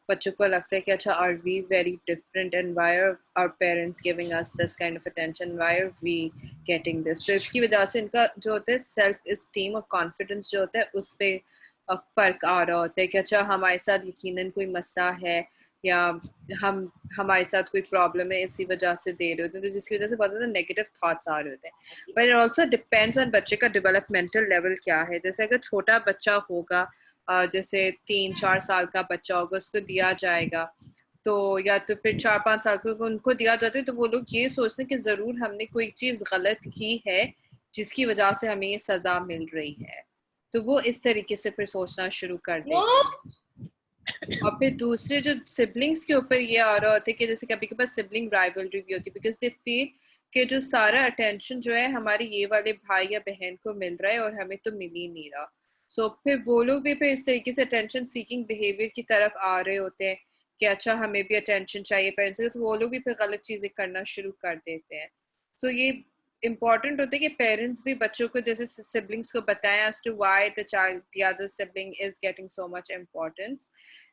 बच्चों को लगता है कि अच्छा are we very different and why are our parents giving us this kind of attention, why are we getting this. तो इसकी वजह से इनका जो होता है सेल्फ इस्टीम और कॉन्फिडेंस जो होता है उस पर फ़र्क आ रहा होता है कि अच्छा हमारे साथ यकीनन कोई मसला है या हमारे साथ कोई प्रॉब्लम है इसी वजह से दे रहे होते हैं, तो जिसकी वजह से बहुत ज़्यादा नेगेटिव थॉट्स आ रहे होते हैं। But it also depends on बच्चे का डेवलपमेंटल लेवल क्या है। जैसे अगर छोटा बच्चा होगा, जैसे 3-4 साल का बच्चा होगा, उसको दिया जाएगा तो, या तो फिर 4-5 साल को उनको दिया जाता है, तो वो लोग ये सोचते हैं कि ज़रूर हमने कोई चीज़ गलत की है जिसकी वजह से हमें ये सज़ा मिल रही है, तो वो इस तरीके से फिर सोचना शुरू कर देते हैं। और फिर दूसरे जो सिबलिंग्स के ऊपर ये आ रहा होता है कि जैसे कभी कभार सिबलिंग राइवलरी भी होती है, बिकॉज दे फील कि जो सारा अटेंशन जो है हमारे ये वाले भाई या बहन को मिल रहा है और हमें तो मिल ही नहीं रहा। सो फिर वो लोग भी फिर इस तरीके से अटेंशन सीकिंग बिहेवियर की तरफ आ रहे होते हैं कि अच्छा हमें भी अटेंशन चाहिए पेरेंट्स से, तो वो लोग भी फिर गलत चीज़ें करना शुरू कर देते हैं। सो ये इम्पॉर्टेंट होता है कि पेरेंट्स भी बच्चों को जैसे सिबलिंग्स को बताएं as to why the other sibling is getting so much importance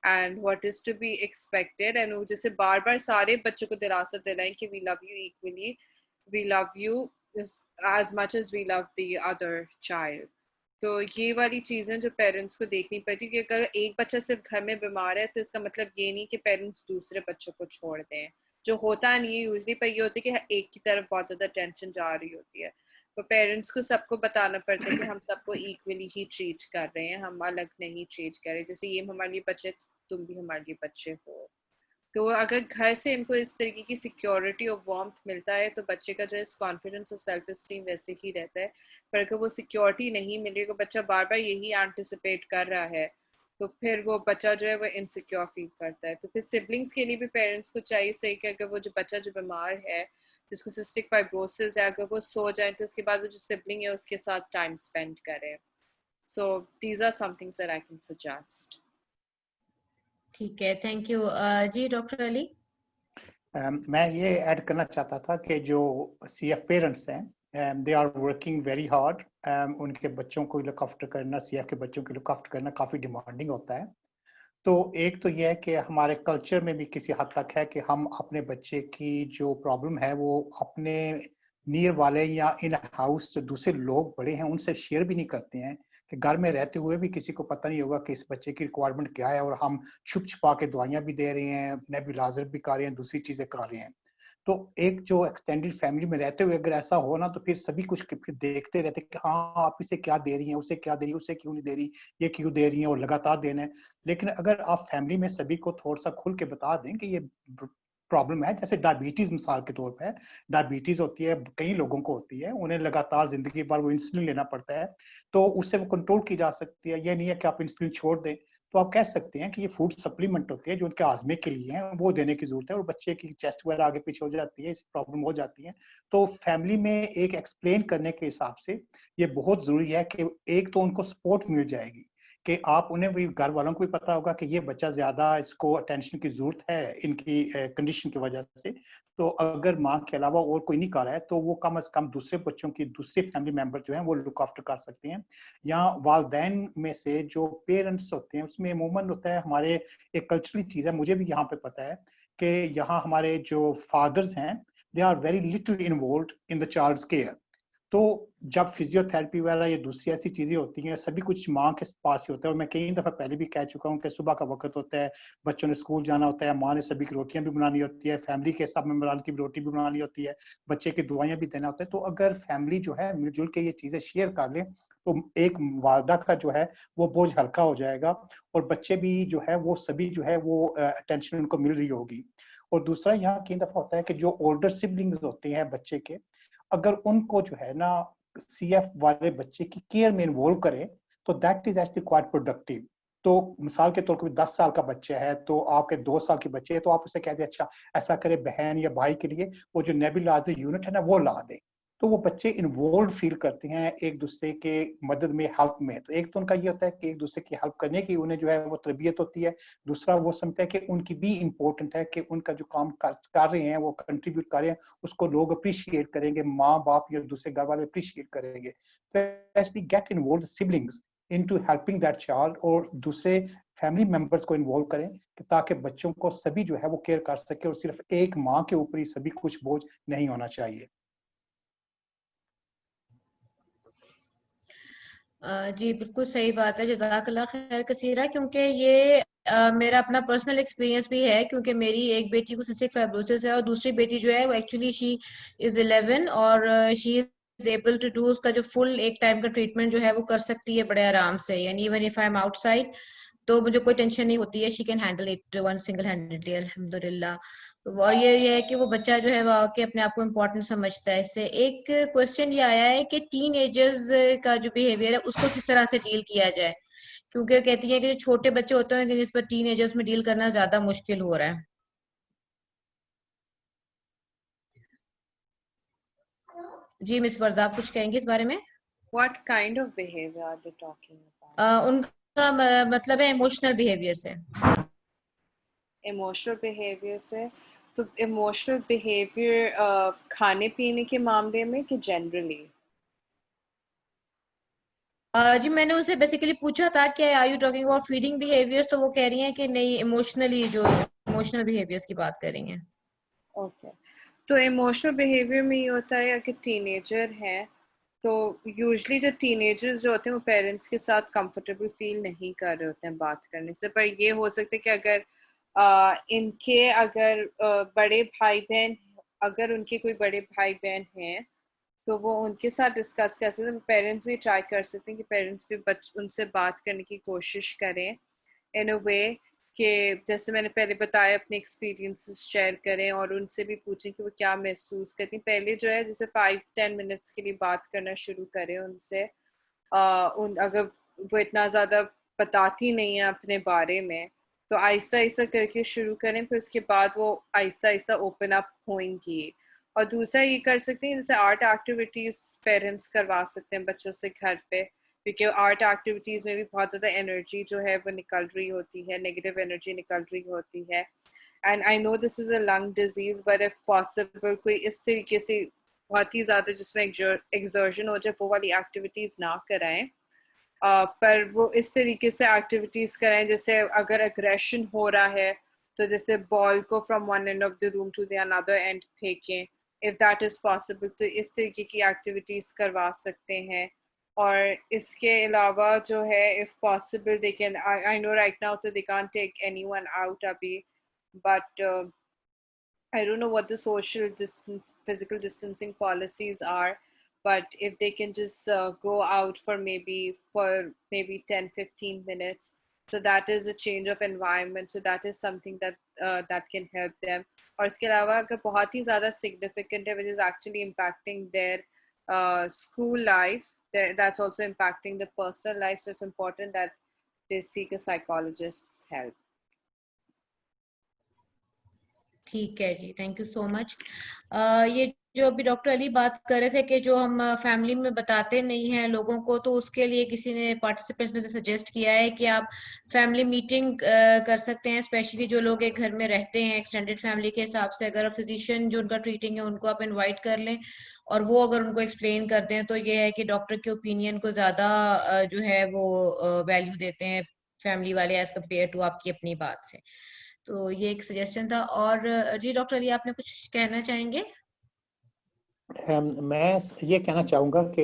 and what is to be expected, and वो जैसे बार बार सारे बच्चों को दिलासा दिलाएं कि we love you equally, we love you as much as we love the other child। तो ये वाली चीज़ें जो पेरेंट्स को देखनी पड़ती है कि अगर एक बच्चा सिर्फ घर में बीमार है तो इसका मतलब ये नहीं कि पेरेंट्स दूसरे बच्चों को छोड़ दें, जो होता नहीं है यूजली, पर ये होता है कि एक की तरफ बहुत ज़्यादा टेंशन जा रही होती है। तो पेरेंट्स को सबको बताना पड़ता है कि हम सबको इक्वली ही ट्रीट कर रहे हैं, हम अलग नहीं ट्रीट कर रहे, जैसे ये हमारे लिए बच्चे तुम भी हमारे लिए बच्चे हो। तो अगर घर से इनको इस तरीके की सिक्योरिटी और वार्मथ मिलता है तो बच्चे का जो है कॉन्फिडेंस और सेल्फ एस्टीम वैसे ही रहता है। पर अगर वो सिक्योरिटी नहीं मिलेगी, तो बच्चा बार बार यही एंटिसिपेट कर रहा है, तो फिर वो बच्चा जो है वो इनसिक्योर फील करता है। तो फिर सिबलिंग्स के लिए भी पेरेंट्स को चाहिए सही कि अगर वो जो बच्चा जो बीमार है, जिसको सिस्टिक फाइब्रोसिस है, अगर वो सो जाए तो उसके बाद वो जो सिबलिंग है उसके साथ टाइम स्पेंड करे। So these are some things that I can suggest. ठीक है, थैंक यू। जी डॉक्टर अली। मैं ये ऐड करना चाहता था कि जो CF पेरेंट्स हैं they are working very hard. उनके बच्चों को लुक आफ्टर करना, CF के बच्चों को लुक आफ्टर करना काफ़ी डिमांडिंग होता है। तो एक तो ये है कि हमारे कल्चर में भी किसी हद तक है कि हम अपने बच्चे की जो प्रॉब्लम है वो अपने नियर वाले या इन हाउस जो दूसरे लोग बड़े हैं उनसे शेयर भी नहीं करते हैं, कि घर में रहते हुए भी किसी को पता नहीं होगा कि इस बच्चे की रिक्वायरमेंट क्या है, और हम छुप छुपा के दवाइयाँ भी दे रहे हैं, नेबुलाइजर भी कर रहे हैं, दूसरी चीजें कर रहे हैं। तो एक जो एक्सटेंडेड फैमिली में रहते हुए अगर ऐसा हो ना, तो फिर सभी कुछ फिर देखते रहते कि हाँ आप इसे क्या दे रही हैं, उसे क्या दे रही है, उसे क्यों नहीं दे रही, ये क्यों दे रही है, और लगातार देना है। लेकिन अगर आप फैमिली में सभी को थोड़ा सा खुल के बता दें कि ये प्रॉब्लम है, जैसे डायबिटीज मिसाल के तौर पर, डायबिटीज होती है, कई लोगों को होती है, उन्हें लगातार जिंदगी भर वो इंसुलिन लेना पड़ता है, तो उससे वो कंट्रोल की जा सकती है। ये नहीं है कि आप इंसुलिन छोड़ दें, तो आप कह सकते हैं कि ये फूड सप्लीमेंट होती है जो उनके आजमे के लिए है, वो देने की जरूरत है। और बच्चे की चेस्ट वगैरह आगे पीछे हो जाती है, प्रॉब्लम हो जाती है, तो फैमिली में एक एक्सप्लेन करने के हिसाब से ये बहुत जरूरी है कि एक तो उनको सपोर्ट मिल जाएगी कि आप उन्हें भी, घर वालों को भी पता होगा कि ये बच्चा ज्यादा इसको अटेंशन की जरूरत है इनकी कंडीशन की वजह से, तो अगर माँ के अलावा और कोई नहीं कर रहा है तो वो कम से कम दूसरे बच्चों की, दूसरे फैमिली मेंबर जो हैं वो लुक आफ्टर कर सकते हैं। या वालिदैन में से जो पेरेंट्स होते हैं उसमें अमूमन होता है, हमारे एक कल्चरली चीज है, मुझे भी यहाँ पे पता है कि यहाँ हमारे जो फादर्स हैं they are very little involved in the child's care. तो जब फिजियोथेरेपी वगैरह ये दूसरी ऐसी चीजें होती हैं, सभी कुछ माँ के पास ही होता है। और मैं कई दफा पहले भी कह चुका हूँ कि सुबह का वक्त होता है, बच्चों ने स्कूल जाना होता है, माँ ने सभी की रोटियां भी बनानी होती है, फैमिली के सब मेंबरान की रोटी भी बनानी होती है, बच्चे की दवाइयां भी देना होता है। तो अगर फैमिली जो है मिलजुल के ये चीजें शेयर कर ले तो एक वालदा का जो है वो बोझ हल्का हो जाएगा, और बच्चे भी जो है वो सभी जो है वो अटेंशन उनको मिल रही होगी। और दूसरा यहाँ कई दफा होता है कि जो ओल्डर सिबलिंग्स होते हैं बच्चे के, अगर उनको जो है ना CF वाले बच्चे की केयर में इन्वॉल्व करें तो that is actually quite productive. तो मिसाल के तौर पर 10 साल का बच्चा है तो आपके 2 साल के बच्चे है, तो आप उसे कहते हैं अच्छा ऐसा करे बहन या भाई के लिए वो जो नेबुलाइजर यूनिट है ना वो ला दे, तो वो बच्चे इन्वॉल्व फील करते हैं एक दूसरे के मदद में, हेल्प में। तो एक तो उनका ये होता है कि एक दूसरे की हेल्प करने की उन्हें जो है वो तरबियत होती है। दूसरा वो समझता है कि उनकी भी इम्पोर्टेंट है, कि उनका जो काम कर रहे हैं वो कंट्रीब्यूट कर रहे हैं, उसको लोग अप्रिशिएट करेंगे, माँ बाप या दूसरे घर वाले अप्रिशिएट करेंगे। तो actually get involve siblings into helping that child, और दूसरे फैमिली मेंबर्स को इन्वॉल्व करें ताकि बच्चों को सभी जो है वो केयर कर सके, और सिर्फ एक माँ के ऊपर ही सभी कुछ बोझ नहीं होना चाहिए। जी बिल्कुल सही बात है, जज़ाकल्लाह खैर कसीरा। क्योंकि ये मेरा अपना पर्सनल एक्सपीरियंस भी है, क्योंकि मेरी एक बेटी को सिस्टिक फाइब्रोसिस है और दूसरी बेटी जो है वो एक्चुअली शी इज 11 और she is able to do, उसका जो फुल एक टाइम का ट्रीटमेंट जो है वो कर सकती है बड़े आराम से। यानी even if I am outside तो मुझे कोई टेंशन नहीं होती है, she can handle it one single handedly अल्हम्दुलिल्लाह। तो वो ये है कि वो बच्चा जो है वो आके अपने आप को इम्पोर्टेंट समझता है। इससे एक क्वेश्चन ये आया है कि टीन एजर्स का जो बिहेवियर है उसको किस तरह से डील किया जाए, क्योंकि कहती है कि जो छोटे बच्चे होते हैं जिस पर टीन एजर्स में डील करना ज्यादा मुश्किल हो रहा है। जी मिस वर्दा, आप कुछ कहेंगे इस बारे में? What kind of behavior are they talking about? उनका मतलब है इमोशनल बिहेवियर से। इमोशनल बिहेवियर से, तो इमोशनल बिहेवियर खाने पीने के मामले में कि जनरली? जी मैंने उनसे बेसिकली पूछा था कि are you talking about feeding behaviours, तो वो कह रही हैं कि नहीं, इमोशनली जो इमोशनल बिहेवियर्स की बात कर रही हैं। ओके, तो इमोशनल बिहेवियर में ये होता है कि टीनेजर हैं, तो यूजुअली जो टीनेजर्स जो होते हैं वो पेरेंट्स के साथ कंफर्टेबल फील नहीं कर रहे होते हैं बात करने से। पर ये हो सकता है कि अगर इनके अगर बड़े भाई बहन, अगर उनके कोई बड़े भाई बहन हैं तो वो उनके साथ डिस्कस कर सकते हैं। पेरेंट्स भी ट्राई कर सकते हैं कि पेरेंट्स भी उनसे बात करने की कोशिश करें इन अ वे कि जैसे मैंने पहले बताया अपने एक्सपीरियंसेस शेयर करें और उनसे भी पूछें कि वो क्या महसूस करती हैं। पहले जो है जैसे 5-10 मिनट्स के लिए बात करना शुरू करें उनसे। अगर वो इतना ज़्यादा बताती नहीं है अपने बारे में तो आहिस्ता आहिस्ता करके शुरू करें, फिर उसके बाद वो आहिस्ता आहिस्ता ओपन अप होंगी। और दूसरा ये कर सकते हैं जैसे आर्ट एक्टिविटीज़ पेरेंट्स करवा सकते हैं बच्चों से घर पे, क्योंकि आर्ट एक्टिविटीज़ में भी बहुत ज़्यादा एनर्जी जो है वो निकल रही होती है, नेगेटिव एनर्जी निकल रही होती है। And I know this is a lung disease, but if possible कोई इस तरीके से बहुत ही ज़्यादा जिसमें एक्सर्जन हो जाए वो वाली एक्टिविटीज़ ना कराएं। पर वो इस तरीके से एक्टिविटीज़ कराएं जैसे अगर अग्रेशन हो रहा है तो जैसे बॉल को from one end of the room to the another end फेंकें, इफ़ दैट इज़ पॉसिबल। तो इस तरीके की एक्टिविटीज़ करवा सकते हैं। और इसके अलावा जो है if possible they can, I know right now तो they can't take anyone out अभी, but I don't know what the social distance, physical distancing policies are, but if they can just go out for maybe 10-15 minutes, so that is a change of environment. So that is something that that can help them. और इसके अलावा अगर बहुत ही ज़्यादा significant है, which is actually impacting their school life, that's also impacting the personal life. So it's important that they seek a psychologist's help. ठीक है जी, थैंक यू सो मच। ये जो अभी डॉक्टर अली बात कर रहे थे कि जो हम फैमिली में बताते नहीं हैं लोगों को, तो उसके लिए किसी ने पार्टिसिपेंट्स में से सजेस्ट किया है कि आप फैमिली मीटिंग कर सकते हैं, स्पेशली जो लोग एक घर में रहते हैं एक्सटेंडेड फैमिली के हिसाब से। अगर फिजिशियन जो उनका ट्रीटिंग है उनको आप इनवाइट कर लें और वो अगर उनको एक्सप्लेन कर दें, तो ये है कि डॉक्टर के ओपिनियन को ज्यादा जो है वो वैल्यू देते हैं फैमिली वाले एज कम्पेयर टू आपकी अपनी बात से। तो ये एक सजेशन था। और जी डॉक्टर अली, आपने कुछ कहना चाहेंगे? मैं ये कहना चाहूँगा कि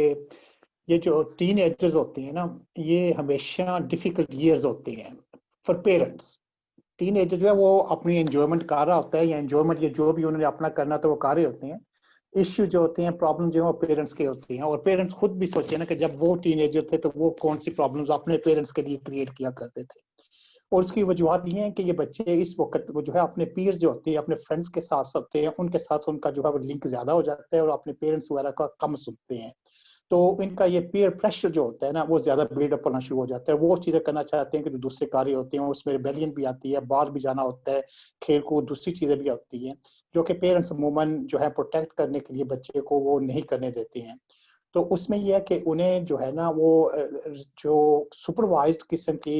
ये जो टीन एजर्स होती हैं ना, ये हमेशा डिफिकल्ट ईयर्स होती हैं फॉर पेरेंट्स। टीन एजर जो है वो अपनी एंजॉयमेंट कर रहा होता है, या एंजॉयमेंट या जो भी उन्होंने अपना करना तो वो कर रहे होते हैं। इश्यू जो होते हैं, प्रॉब्लम जो है वो पेरेंट्स के होती हैं, और पेरेंट्स खुद भी सोचे ना कि जब वो टीनेजर थे तो वो कौन सी प्रॉब्लम्स अपने पेरेंट्स के लिए क्रिएट किया करते थे। और उसकी वजूहत ये है कि ये बच्चे इस वक्त वो जो है अपने पीयर्स जो होते हैं, अपने फ्रेंड्स के साथ होते हैं, उनके साथ उनका जो है वो लिंक ज्यादा हो जाता है और अपने पेरेंट्स वगैरह का कम सुनते हैं। तो इनका ये पीयर प्रेशर जो होता है ना, वो ज्यादा बिल्डअप होना शुरू हो जाता है। वो चीजें करना चाहते हैं कि जो दूसरे कार्य होते हैं, उसमें रिबेलियन भी आती है, बाहर भी जाना होता है, खेल कूद, दूसरी चीजें भी होती हैं जो कि पेरेंट्स अमूमन जो है प्रोटेक्ट करने के लिए बच्चे को वो नहीं करने देते हैं। तो उसमें यह है कि उन्हें जो है ना वो जो सुपरवाइज्ड किस्म की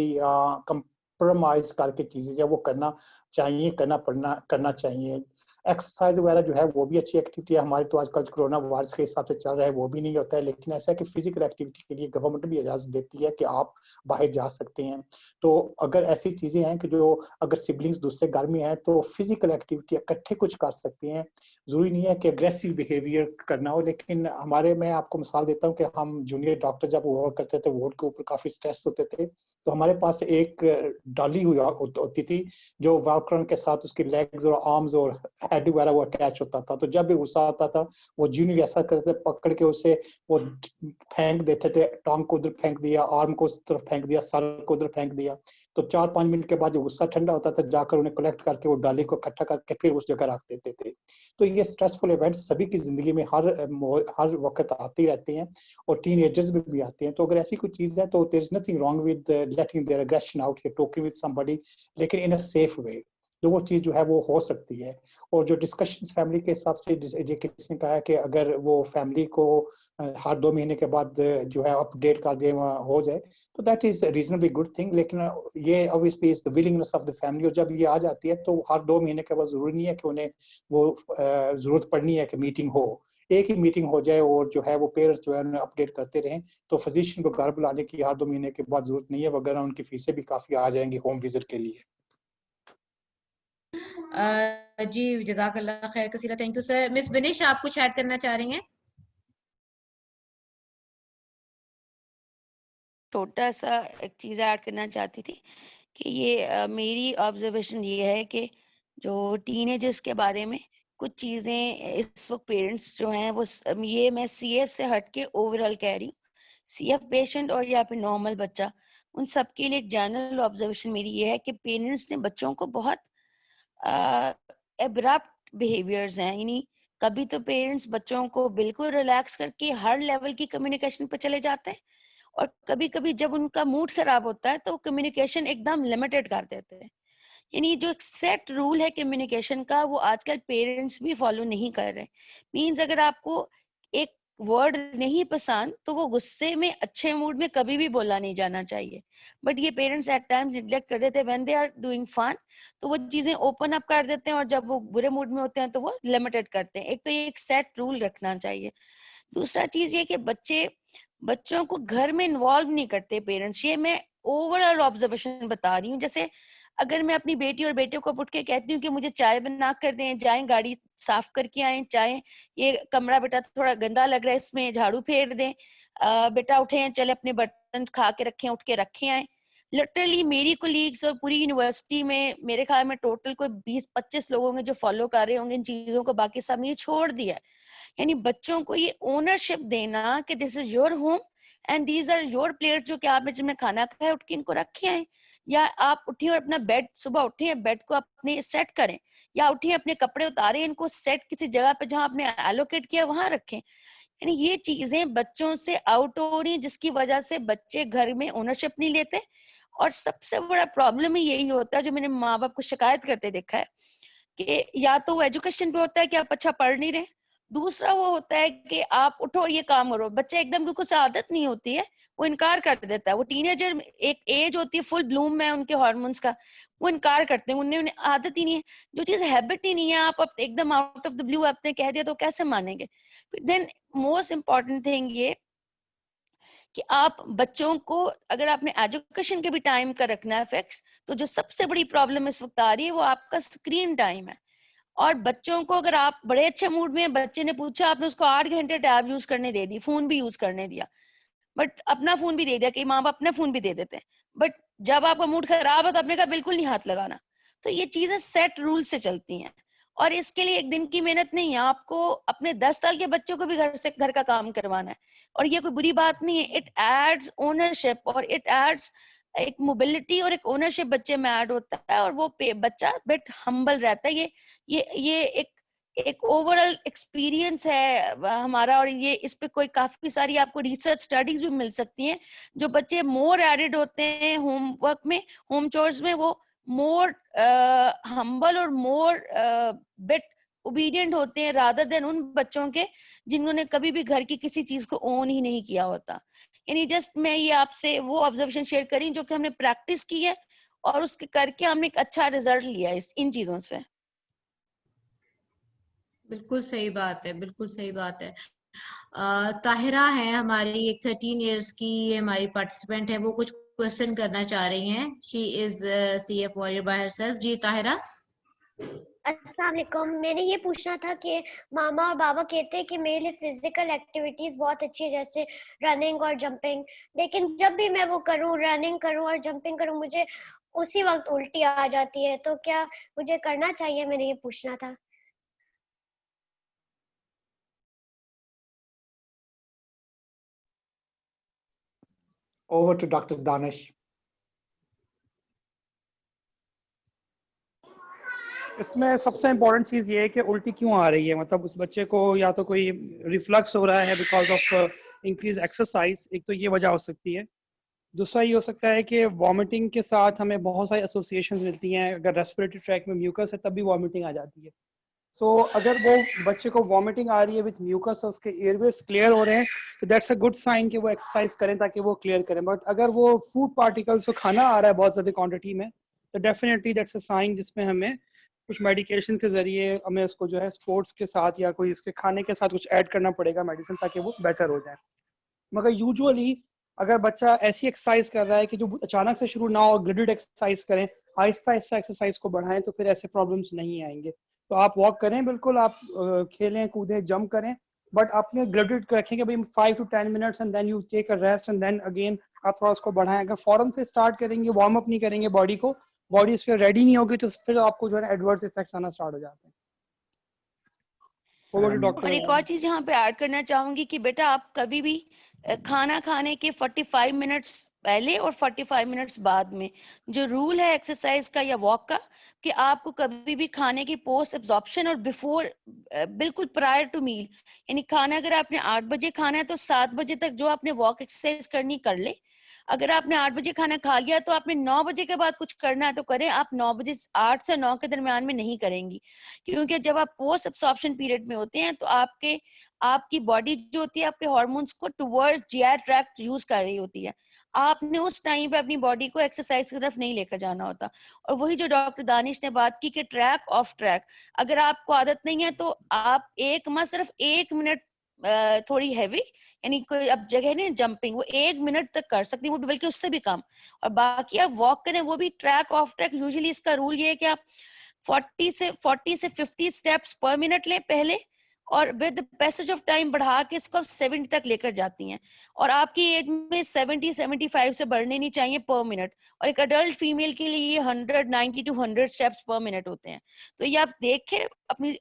कंप्रोमाइज करके चीजें जो वो करना चाहिए, करना चाहिए। एक्सरसाइज वगैरह जो है वो भी अच्छी एक्टिविटी है। हमारे तो आजकल कोरोना वायरस के हिसाब से चल रहा है, वो भी नहीं होता है, लेकिन ऐसा है कि फिजिकल एक्टिविटी के लिए गवर्नमेंट भी इजाजत देती है कि आप बाहर जा सकते हैं। तो अगर ऐसी चीजें हैं कि जो अगर सिबलिंग्स दूसरे घर में हैं तो फिजिकल एक्टिविटी इकट्ठे कुछ कर सकते हैं। जरूरी नहीं है कि अग्रेसिव बिहेवियर करना हो, लेकिन हमारे, मैं आपको मिसाल देता हूँ कि हम जूनियर डॉक्टर जब वर्क करते थे, वार्ड के ऊपर काफी स्ट्रेस होते थे, तो हमारे पास एक डॉली हुई होती थी जो वाकरन के साथ उसकी लेग्स और आर्म्स और हेड वगैरह वो अटैच होता था। तो जब भी गुस्सा आता था वो जूनियर ऐसा करते, पकड़ के उसे वो फेंक देते थे, टांग को उधर फेंक दिया, आर्म को उस तरफ फेंक दिया, सर को उधर फेंक दिया। तो 4-5 मिनट के बाद जो गुस्सा ठंडा होता था, जाकर उन्हें कलेक्ट करके वो डाली को इकट्ठा करके फिर उस जगह रख देते थे। तो ये स्ट्रेसफुल इवेंट्स सभी की जिंदगी में हर वक्त आते रहते हैं और टीन एजर्स में भी आते हैं। तो अगर ऐसी कोई चीज है तो there is nothing wrong with letting their aggression out या टॉकिंग विद समबडी, लेकिन इन अ सेफ वे। जो वो चीज़ जो है वो हो सकती है। और जो डिस्कशंस फैमिली के हिसाब से जो किसी ने कहा है कि अगर वो फैमिली को हर 2 महीने के बाद जो है अपडेट कर दे हो जाए, तो that is reasonably good thing. लेकिन ये obviously is the willingness of the family, और जब ये आ जाती है तो हर 2 महीने के बाद जरूरी नहीं है कि उन्हें वो जरूरत पड़नी है कि मीटिंग हो। एक ही मीटिंग हो जाए और जो है वो पेरेंट्स जो है उन्हें अपडेट करते रहें, तो फिजिशियन को घर बुलाने की हर 2 महीने के बाद जरूरत नहीं है, वगैरह उनकी फीसें भी काफी आ जाएंगी होम विजिट के लिए। जी जज़ाकल्लाह खैर कसीरा, thank you sir. Miss Binish, आप कुछ ऐड करना चाह रही हैं? छोटा सा एक चीज ऐड करना चाहती थी कि ये मेरी ऑब्जर्वेशन ये है कि जो टीनेजर्स के बारे में कुछ चीजें इस वक्त पेरेंट्स जो हैं वो ये मैं सीएफ से हट के ओवरऑल कह रही हूँ, सीएफ पेशेंट और या फिर नॉर्मल बच्चा, उन सब के लिए एक जनरल ऑब्जर्वेशन मेरी ये है कि पेरेंट्स ने बच्चों को बहुत एब्रप्ट बिहेवियर्स हैं, यानी कभी तो पेरेंट्स बच्चों को बिल्कुल रिलैक्स करके हर लेवल की कम्युनिकेशन पे चले जाते हैं, और कभी कभी जब उनका मूड खराब होता है तो कम्युनिकेशन एकदम लिमिटेड कर देते हैं। यानी जो एक सेट रूल है कम्युनिकेशन का वो आजकल पेरेंट्स भी फॉलो नहीं कर रहे। मींस अगर आपको एक वर्ड नहीं पसंद तो वो गुस्से में अच्छे मूड में कभी भी बोला नहीं जाना चाहिए, बट ये पेरेंट्स एट टाइम्स निग्लेक्ट कर देते हैं। When they are doing fun तो वो चीजें ओपन अप कर देते हैं, और जब वो बुरे मूड में होते हैं तो वो लिमिटेड करते हैं। एक तो ये एक सेट रूल रखना चाहिए। दूसरा चीज ये कि बच्चों को घर में इन्वॉल्व नहीं करते पेरेंट्स, ये मैं ओवरऑल ऑब्जर्वेशन बता रही हूँ। जैसे अगर मैं अपनी बेटी और बेटे को उठ के कहती हूँ कि मुझे चाय बना कर दें, जाएं गाड़ी साफ करके आए, चाय ये कमरा बेटा थोड़ा गंदा लग रहा है इसमें झाड़ू फेर दें, बेटा उठे चले अपने बर्तन खा के रखें, उठ के रखे आए। लिटरली मेरी कोलीग्स और पूरी यूनिवर्सिटी में मेरे ख्याल में टोटल कोई 20-25 लोग होंगे जो फॉलो कर रहे होंगे इन चीजों को, बाकी सब ने छोड़ दिया है। यानी बच्चों को ये ओनरशिप देना कि this is your home and these are your plates, जो कि आपने जिसमें खाना खाया उठ के इनको रखे हैं, या आप उठिए और अपना बेड सुबह उठिए बेड को अपने सेट करें, या उठिए अपने कपड़े उतारे इनको सेट किसी जगह पे जहां आपने एलोकेट किया वहां रखें। यानी ये चीजें बच्चों से आउट हो रही, जिसकी वजह से बच्चे घर में ओनरशिप नहीं लेते। और सबसे बड़ा प्रॉब्लम ही यही होता है जो मैंने माँ बाप को शिकायत करते देखा है कि या तो वो एजुकेशन पे होता है कि आप अच्छा पढ़ नहीं रहे, दूसरा वो होता है कि आप उठो ये काम करो। बच्चे एकदम क्योंकि उसे आदत नहीं होती है वो इनकार कर देता है। वो टीनेजर एक एज होती है फुल ब्लूम में उनके हार्मोन्स का, वो इनकार करते हैं, उन्हें आदत ही नहीं है। जो चीज हैबिट ही नहीं है आप अब एकदम आउट ऑफ द ब्लू आपने कह दिया तो कैसे मानेंगे। देन मोस्ट इम्पॉर्टेंट थिंग ये कि आप बच्चों को अगर आपने एजुकेशन के भी टाइम का रखना है फिक्स, तो जो सबसे बड़ी प्रॉब्लम इस वक्त आ रही है वो आपका स्क्रीन टाइम है। और बच्चों को अगर आप बड़े अच्छे मूड में, बच्चे ने पूछा आपने उसको 8 घंटे टैब यूज करने दे दी, फोन भी यूज करने दिया, बट अपना फोन भी दे दिया, कि माँ बाप अपने फोन भी दे देते हैं, बट जब आपका मूड खराब है तो आपने कहा बिल्कुल नहीं हाथ लगाना। तो ये चीजें सेट रूल से चलती हैं, और इसके लिए एक दिन की मेहनत नहीं है, आपको अपने 10 साल के बच्चों को भी घर का काम करवाना है। और ये कोई बुरी बात नहीं है, इट एड्स ओनरशिप और इट एड्स एक मोबिलिटी और एक ओनरशिप बच्चे में ऐड होता है, और वो बच्चा बिट हम्बल रहता है। ये एक ओवरऑल एक्सपीरियंस है हमारा, और ये इस पे कोई काफी सारी आपको रिसर्च स्टडीज भी मिल सकती हैं। जो बच्चे मोर एडिड होते हैं होमवर्क में, होम चोर्स में, वो मोर हम्बल और मोर बिट ओबीडियंट होते हैं रादर देन उन बच्चों के जिन्होंने कभी भी घर की किसी चीज को ओन ही नहीं किया होता। यानी जस्ट मैं ये आपसे वो ऑब्जर्वेशन शेयर करी जो कि हमने प्रैक्टिस की है, और उसके करके हमने एक अच्छा रिजल्ट लिया है इन चीजों से। बिल्कुल सही बात है, बिल्कुल सही बात है। ताहिरा है हमारी, एक 13 इयर्स की हमारी पार्टिसिपेंट है, वो कुछ क्वेश्चन करना चाह रही हैं। She is CF warrior by herself. जी ताहिरा। अस्सलाम वालेकुम। मैंने ये पूछना था कि मामा और बाबा कहते हैं कि मेरे लिए फिजिकल एक्टिविटीज बहुत अच्छी है, जैसे रनिंग और जंपिंग, लेकिन जब भी मैं वो करूं, रनिंग करूं और जंपिंग करूं, मुझे उसी वक्त उल्टी आ जाती है, तो क्या मुझे करना चाहिए? मैंने ये पूछना था। Over to Dr. Danish. इसमें सबसे इम्पोर्टेंट चीज ये है कि उल्टी क्यों आ रही है। मतलब उस बच्चे को या तो कोई रिफ्लक्स हो रहा है बिकॉज ऑफ इंक्रीज एक्सरसाइज, एक तो ये वजह हो सकती है। दूसरा ये हो सकता है कि वॉमिटिंग के साथ हमें बहुत सारी एसोसिएशंस मिलती हैं, अगर रेस्पिरेटरी ट्रैक में म्यूकस है तब भी वॉमिटिंग आ जाती है। सो अगर वो बच्चे को वॉमिटिंग आ रही है विद म्यूकस और उसके एयरवेज क्लियर हो रहे हैं तो दैट्स अ गुड साइन कि वो एक्सरसाइज करें ताकि वो क्लियर करें। बट अगर वो फूड पार्टिकल्स को खाना आ रहा है बहुत ज़्यादा क्वांटिटी में तो डेफिनेटली दैट्स अ साइन जिसमें हमें कुछ मेडिकेशन के जरिए हमें उसको जो है स्पोर्ट्स के साथ या कोई इसके खाने के साथ कुछ ऐड करना पड़ेगा मेडिसिन, ताकि वो बेटर हो जाए। मगर यूजुअली अगर बच्चा ऐसी एक्सरसाइज कर रहा है कि जो अचानक से शुरू ना हो, ग्रेडेड एक्सरसाइज करें, आहिस्ता आहिस्ता एक्सरसाइज को बढ़ाएं, तो फिर ऐसे प्रॉब्लम्स नहीं आएंगे। तो आप वॉक करें, बिल्कुल आप खेलें कूदें जंप करें, बट आपने ग्रेडेड रखेंगे भाई 5 to 10 minutes and then you take a rest and then again आप थोड़ा उसको बढ़ाएं। अगर फौरन से स्टार्ट करेंगे, वार्म अप नहीं करेंगे बॉडी को, बॉडी इस पर रेडी नहीं होगी तो फिर आपको जो है एडवर्स इफेक्ट्स आना स्टार्ट हो जाते हैं। और एक और चीज यहाँ पे ऐड करना चाहूंगी कि बेटा आप कभी भी खाना खाने के 45 मिनट्स पहले और 45 मिनट्स बाद में जो रूल है एक्सरसाइज का या वॉक का, कि आपको कभी भी खाने की पोस्ट एब्जॉर्प्शन और बिफोर बिल्कुल प्रायर टू मील, यानी खाना अगर आपने 8 बजे खाना है तो 7 बजे तक जो आपने वॉक एक्सरसाइज करनी कर ले। अगर आपने 8 बजे खाना खा लिया तो आपने 9 बजे के बाद कुछ करना है तो करें, आप 9 बजे 8 से 9 के दरमियान में नहीं करेंगी, क्योंकि जब आप पोस्ट एब्जॉर्प्शन पीरियड में होते हैं तो आपकी बॉडी जो होती है आपके हार्मोन्स को टुवर्ड्स जीआई ट्रैक्ट यूज कर रही होती है। आपने उस टाइम पे अपनी बॉडी को एक्सरसाइज की तरफ नहीं लेकर जाना होता। और वही जो डॉक्टर दानिश ने बात की कि ट्रैक ऑफ ट्रैक, अगर आपको आदत नहीं है तो आप सिर्फ 1 मिनट थोड़ी हैवी, यानी कोई अब जगह नहीं जंपिंग, वो 1 मिनट तक कर सकती है, वो भी बल्कि उससे भी कम। और बाकी आप वॉक करें, वो भी ट्रैक ऑफ ट्रैक। यूजुअली इसका रूल ये है कि आप 40 से 50 स्टेप्स पर मिनट लें पहले, और विद पैसेज ऑफ टाइम बढ़ा के इसको 70 तक लेकर जाती हैं। और आपकी एज में 70-75 से बढ़ने नहीं चाहिए पर मिनट। और एक अडल्ट फीमेल के लिए ये 190 to 100 स्टेप्स पर मिनट होते हैं। तो ये आप देखें,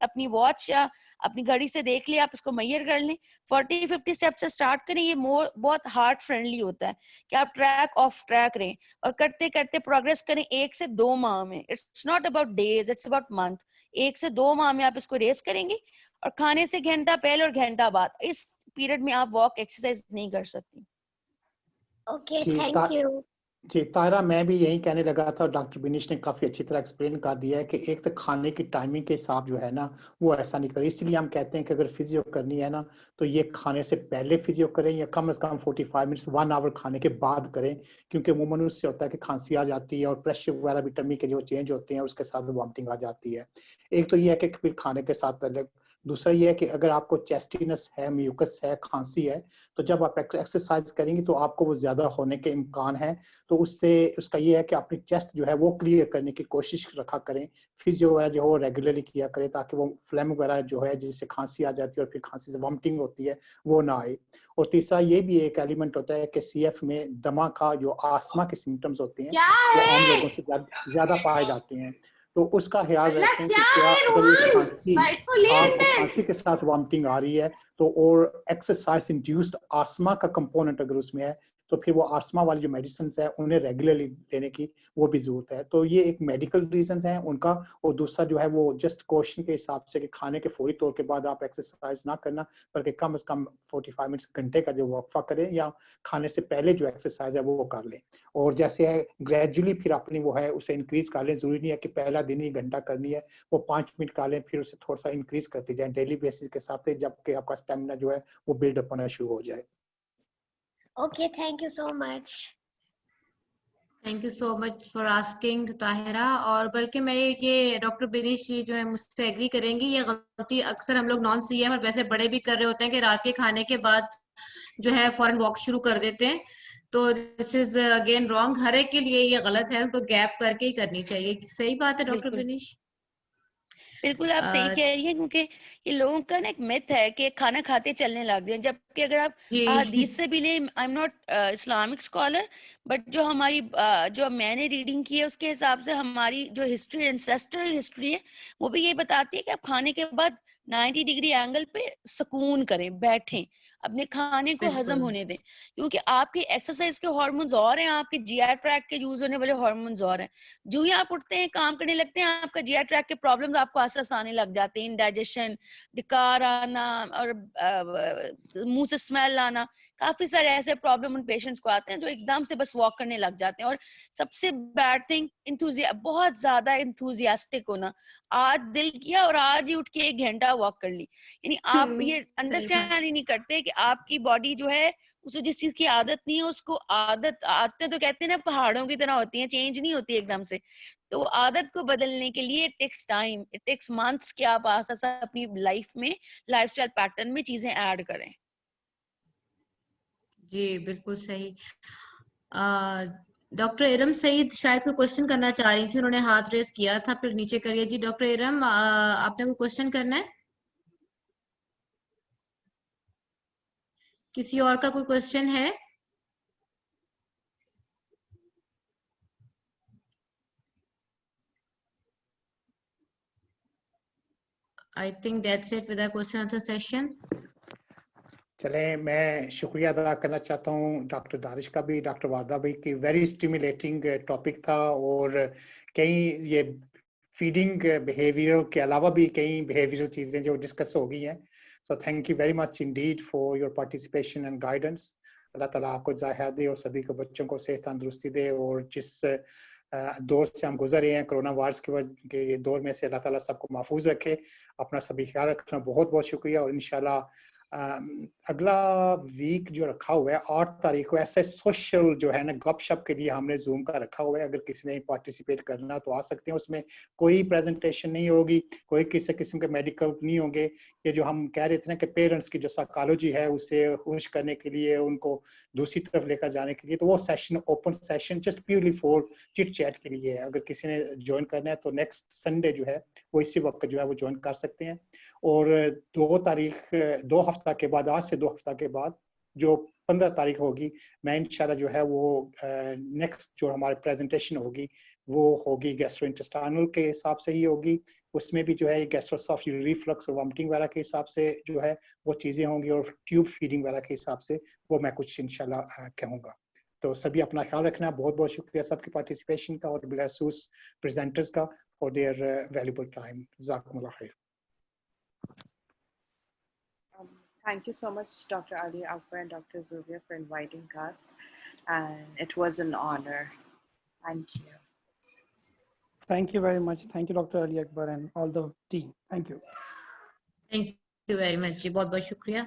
अपनी वॉच या अपनी घड़ी से देख ले, आप इसको मेजर कर लें। 40-50 स्टेप्स से स्टार्ट करें, ये बहुत हार्ट फ्रेंडली होता है कि आप ट्रैक ऑफ ट्रैक रहें और करते करते प्रोग्रेस करें 1 से 2 माह में। It's not about days, it's about month. 1 से 2 माह में आप इसको रेस करेंगे, और खाने से घंटा पहले और घंटा बाद, इस पीरियड में आप वॉक एक्सरसाइज नहीं कर सकती। Okay, thank you. जी तायरा, मैं भी यही कहने लगा था। डॉक्टर बिनिश ने काफी अच्छी तरह एक्सप्लेन कर दिया है कि एक तो खाने की टाइमिंग के हिसाब जो है ना वो ऐसा नहीं करे। इसलिए हम कहते हैं कि अगर फिजियो करनी है ना तो ये खाने से पहले फिजियो करें या कम से कम 45 मिनट्स 1 आवर खाने के बाद करें, क्योंकि अमूमन उससे होता है कि खांसी आ जाती है और प्रेशर वगैरह भी टमी के जो चेंज होते हैं उसके साथ वॉमिटिंग आ जाती है। एक तो ये है कि फिर खाने के साथ अलग। दूसरा ये है कि अगर आपको चेस्टीनेस है, म्यूकस है, खांसी है, तो जब आप एक्सरसाइज करेंगे तो आपको वो ज्यादा होने के इम्कान है। तो उसका ये है कि अपनी चेस्ट जो है वो क्लियर करने की कोशिश रखा करें। फिजियो वगैरह जो है वो रेगुलरली किया करें ताकि वो फ्लेम वगैरह जो है जिससे खांसी आ जाती है और फिर खांसी से वॉमिटिंग होती है वो ना आए। और तीसरा ये भी एक एलिमेंट होता है कि सीएफ में दमा का जो आस्मा के सिम्टम्स होते हैं वो आम लोगों से ज्यादा पाए जाते हैं। तो उसका ख्याल रखें कि क्या अगर ये खांसी के साथ वॉमिटिंग आ रही है तो और एक्सरसाइज इंड्यूस्ड आस्मा का कंपोनेंट अगर उसमें है तो फिर वो आस्मा वाली जो मेडिसिन है उन्हें रेगुलरली लेने की वो भी जरूरत है। तो ये एक मेडिकल रीजन है उनका। और दूसरा जो है वो जस्ट क्वेश्चन के हिसाब से कि खाने के फौरी तौर के बाद आप एक्सरसाइज ना करना, बल्कि कम से कम 45 मिनट घंटे का जो वक्फा करें या खाने से पहले जो एक्सरसाइज है वो कर लें। और जैसे है ग्रेजुअली फिर अपनी वो है उसे इंक्रीज कर लें। जरूरी नहीं है कि पहला दिन ही घंटा करनी है, वो 5 मिनट कर लें, फिर उसे थोड़ा सा इंक्रीज करते जाए डेली बेसिस के हिसाब से, जबकि आपका स्टेमिना जो है वो बिल्डअप होना शुरू हो जाए। Okay, thank you so much. Thank you so much for asking Tahira. और बल्कि मैं ये डॉक्टर बिनीश जी जो है मुझसे एग्री करेंगी, ये गलती अक्सर हम लोग नॉन सीएम और वैसे बड़े भी कर रहे होते हैं कि रात के खाने के बाद जो है फौरन वॉक शुरू कर देते हैं। तो दिस इज अगेन रॉन्ग, हर एक के लिए ये गलत है, तो गैप करके ही करनी चाहिए। सही बात है डॉक्टर बिनीश? बिल्कुल आप सही कह रही हैं, क्योंकि ये लोगों का ना एक मिथ है कि खाना खाते चलने लग जाए, जबकि अगर आप हदीस से भी ले, I am not Islamic scholar, but जो हमारी जो मैंने रीडिंग की है उसके हिसाब से हमारी जो हिस्ट्री, एंसेस्ट्रल हिस्ट्री है, वो भी ये बताती है कि आप खाने के बाद 90 डिग्री एंगल पे सुकून करें, बैठें, अपने खाने को हजम बिल्कुल। होने दें, क्योंकि आपकी एक्सरसाइज के हार्मोन्स और हैं, आपके जीआई ट्रैक्ट के यूज होने वाले हार्मोन्स और हैं। जो ही आप उठते हैं, काम करने लगते हैं, आपका जीआई ट्रैक्ट के प्रॉब्लम्स आपको आस्ते आस्ते आने लग जाते हैं, इंडाइजेशन, डकार आना और मुंह से स्मेल आना, काफी सारे ऐसे प्रॉब्लम उन पेशेंट्स को आते हैं जो एकदम से बस वॉक करने लग जाते हैं। और सबसे बैड थिंग बहुत ज्यादा इंथुजियास्टिक होना, आज दिल किया और आज ही उठ के 1 घंटा वॉक कर ली, यानी आप ये सही अंडरस्टैंड ही नहीं करते कि आपकी बॉडी जो है उसे जिस चीज की आदत नहीं है, उसको आदतें तो कहते हैं ना पहाड़ों की तरह होती हैं, चेंज नहीं होती एकदम से। तो आदत को बदलने के लिए it takes time, it takes months कि आप आस्ते आस्ते अपनी लाइफ में, लाइफस्टाइल पैटर्न में चीजें ऐड करें। जी बिल्कुल सही। डॉक्टर इरम सईद शायद कोई क्वेश्चन करना चाह रही थी, उन्होंने हाथ रेस किया था, फिर नीचे करिए। जी डॉक्टर इरम, आपने कोई क्वेश्चन करना है? किसी और का कोई क्वेश्चन है? I think that's it with the question answer session. चले, मैं शुक्रिया अदा करना चाहता हूँ डॉक्टर दारिश का भी, डॉक्टर वादा भाई की। वेरी स्टिमुलेटिंग टॉपिक था, और कई ये फीडिंग बिहेवियर के अलावा भी कई बिहेवियरल चीजें जो डिस्कस हो गई हैं। So thank you very much indeed for your participation and guidance. Allah ताला आपको ज़ाहिर दे और सभी को बच्चों को सेहत तंदुरुस्ती दे, और जिस दौर से हम गुजर रहे हैं कोरोना वायरस के ये दौर में से, अल्लाह ताला सबको महफूज रखे। अपना सभी ख्याल रखना, बहुत बहुत शुक्रिया। और इंशाल्लाह अगला वीक जो रखा हुआ है 8 तारीख को, ऐसे सोशल जो है ना गपशप के लिए हमने जूम का रखा हुआ है। अगर किसी ने पार्टिसिपेट करना तो आ सकते हैं। उसमें कोई प्रेजेंटेशन नहीं होगी, कोई किसी किस्म के मेडिकल नहीं होंगे। ये जो हम कह रहे थे ना कि पेरेंट्स की जो साइकोलॉजी है उसे खुश करने के लिए, उनको दूसरी तरफ लेकर जाने के लिए, तो वो session open session just purely for chit chat के लिए है। अगर किसी ने ज्वाइन करना है तो नेक्स्ट संडे जो है वो इसी वक्त जो है वो ज्वाइन कर सकते हैं। और 2 हफ्ता के बाद, आज से 2 हफ्ता के बाद जो 15 तारीख होगी, मैं इंशाल्लाह जो है वो नेक्स्ट जो हमारी प्रेजेंटेशन होगी वो होगी गैस्ट्रोइंटेस्टाइनल के हिसाब से ही होगी। उसमें भी जो है गैस्ट्रोसोफियल रिफ्लक्स और वॉमिटिंग वगैरह के हिसाब से जो है वो चीज़ें होंगी, और ट्यूब फीडिंग वगैरह के हिसाब से वो मैं कुछ इंशाल्लाह कहूँगा। तो सभी अपना ख्याल रखना। बहुत बहुत शुक्रिया सबकी पार्टिसिपेशन का और बिलखसूस प्रेजेंटर्स का फॉर देयर वैल्यूबल टाइम। जज़ाकुमुल्लाह खैर। Thank you so much, Dr. Ali Akbar and Dr. Zubia, for inviting us. And it was an honor. Thank you. Thank you very much. Thank you, Dr. Ali Akbar and all the team. Thank you. Thank you very much जी, बहुत बहुत शुक्रिया।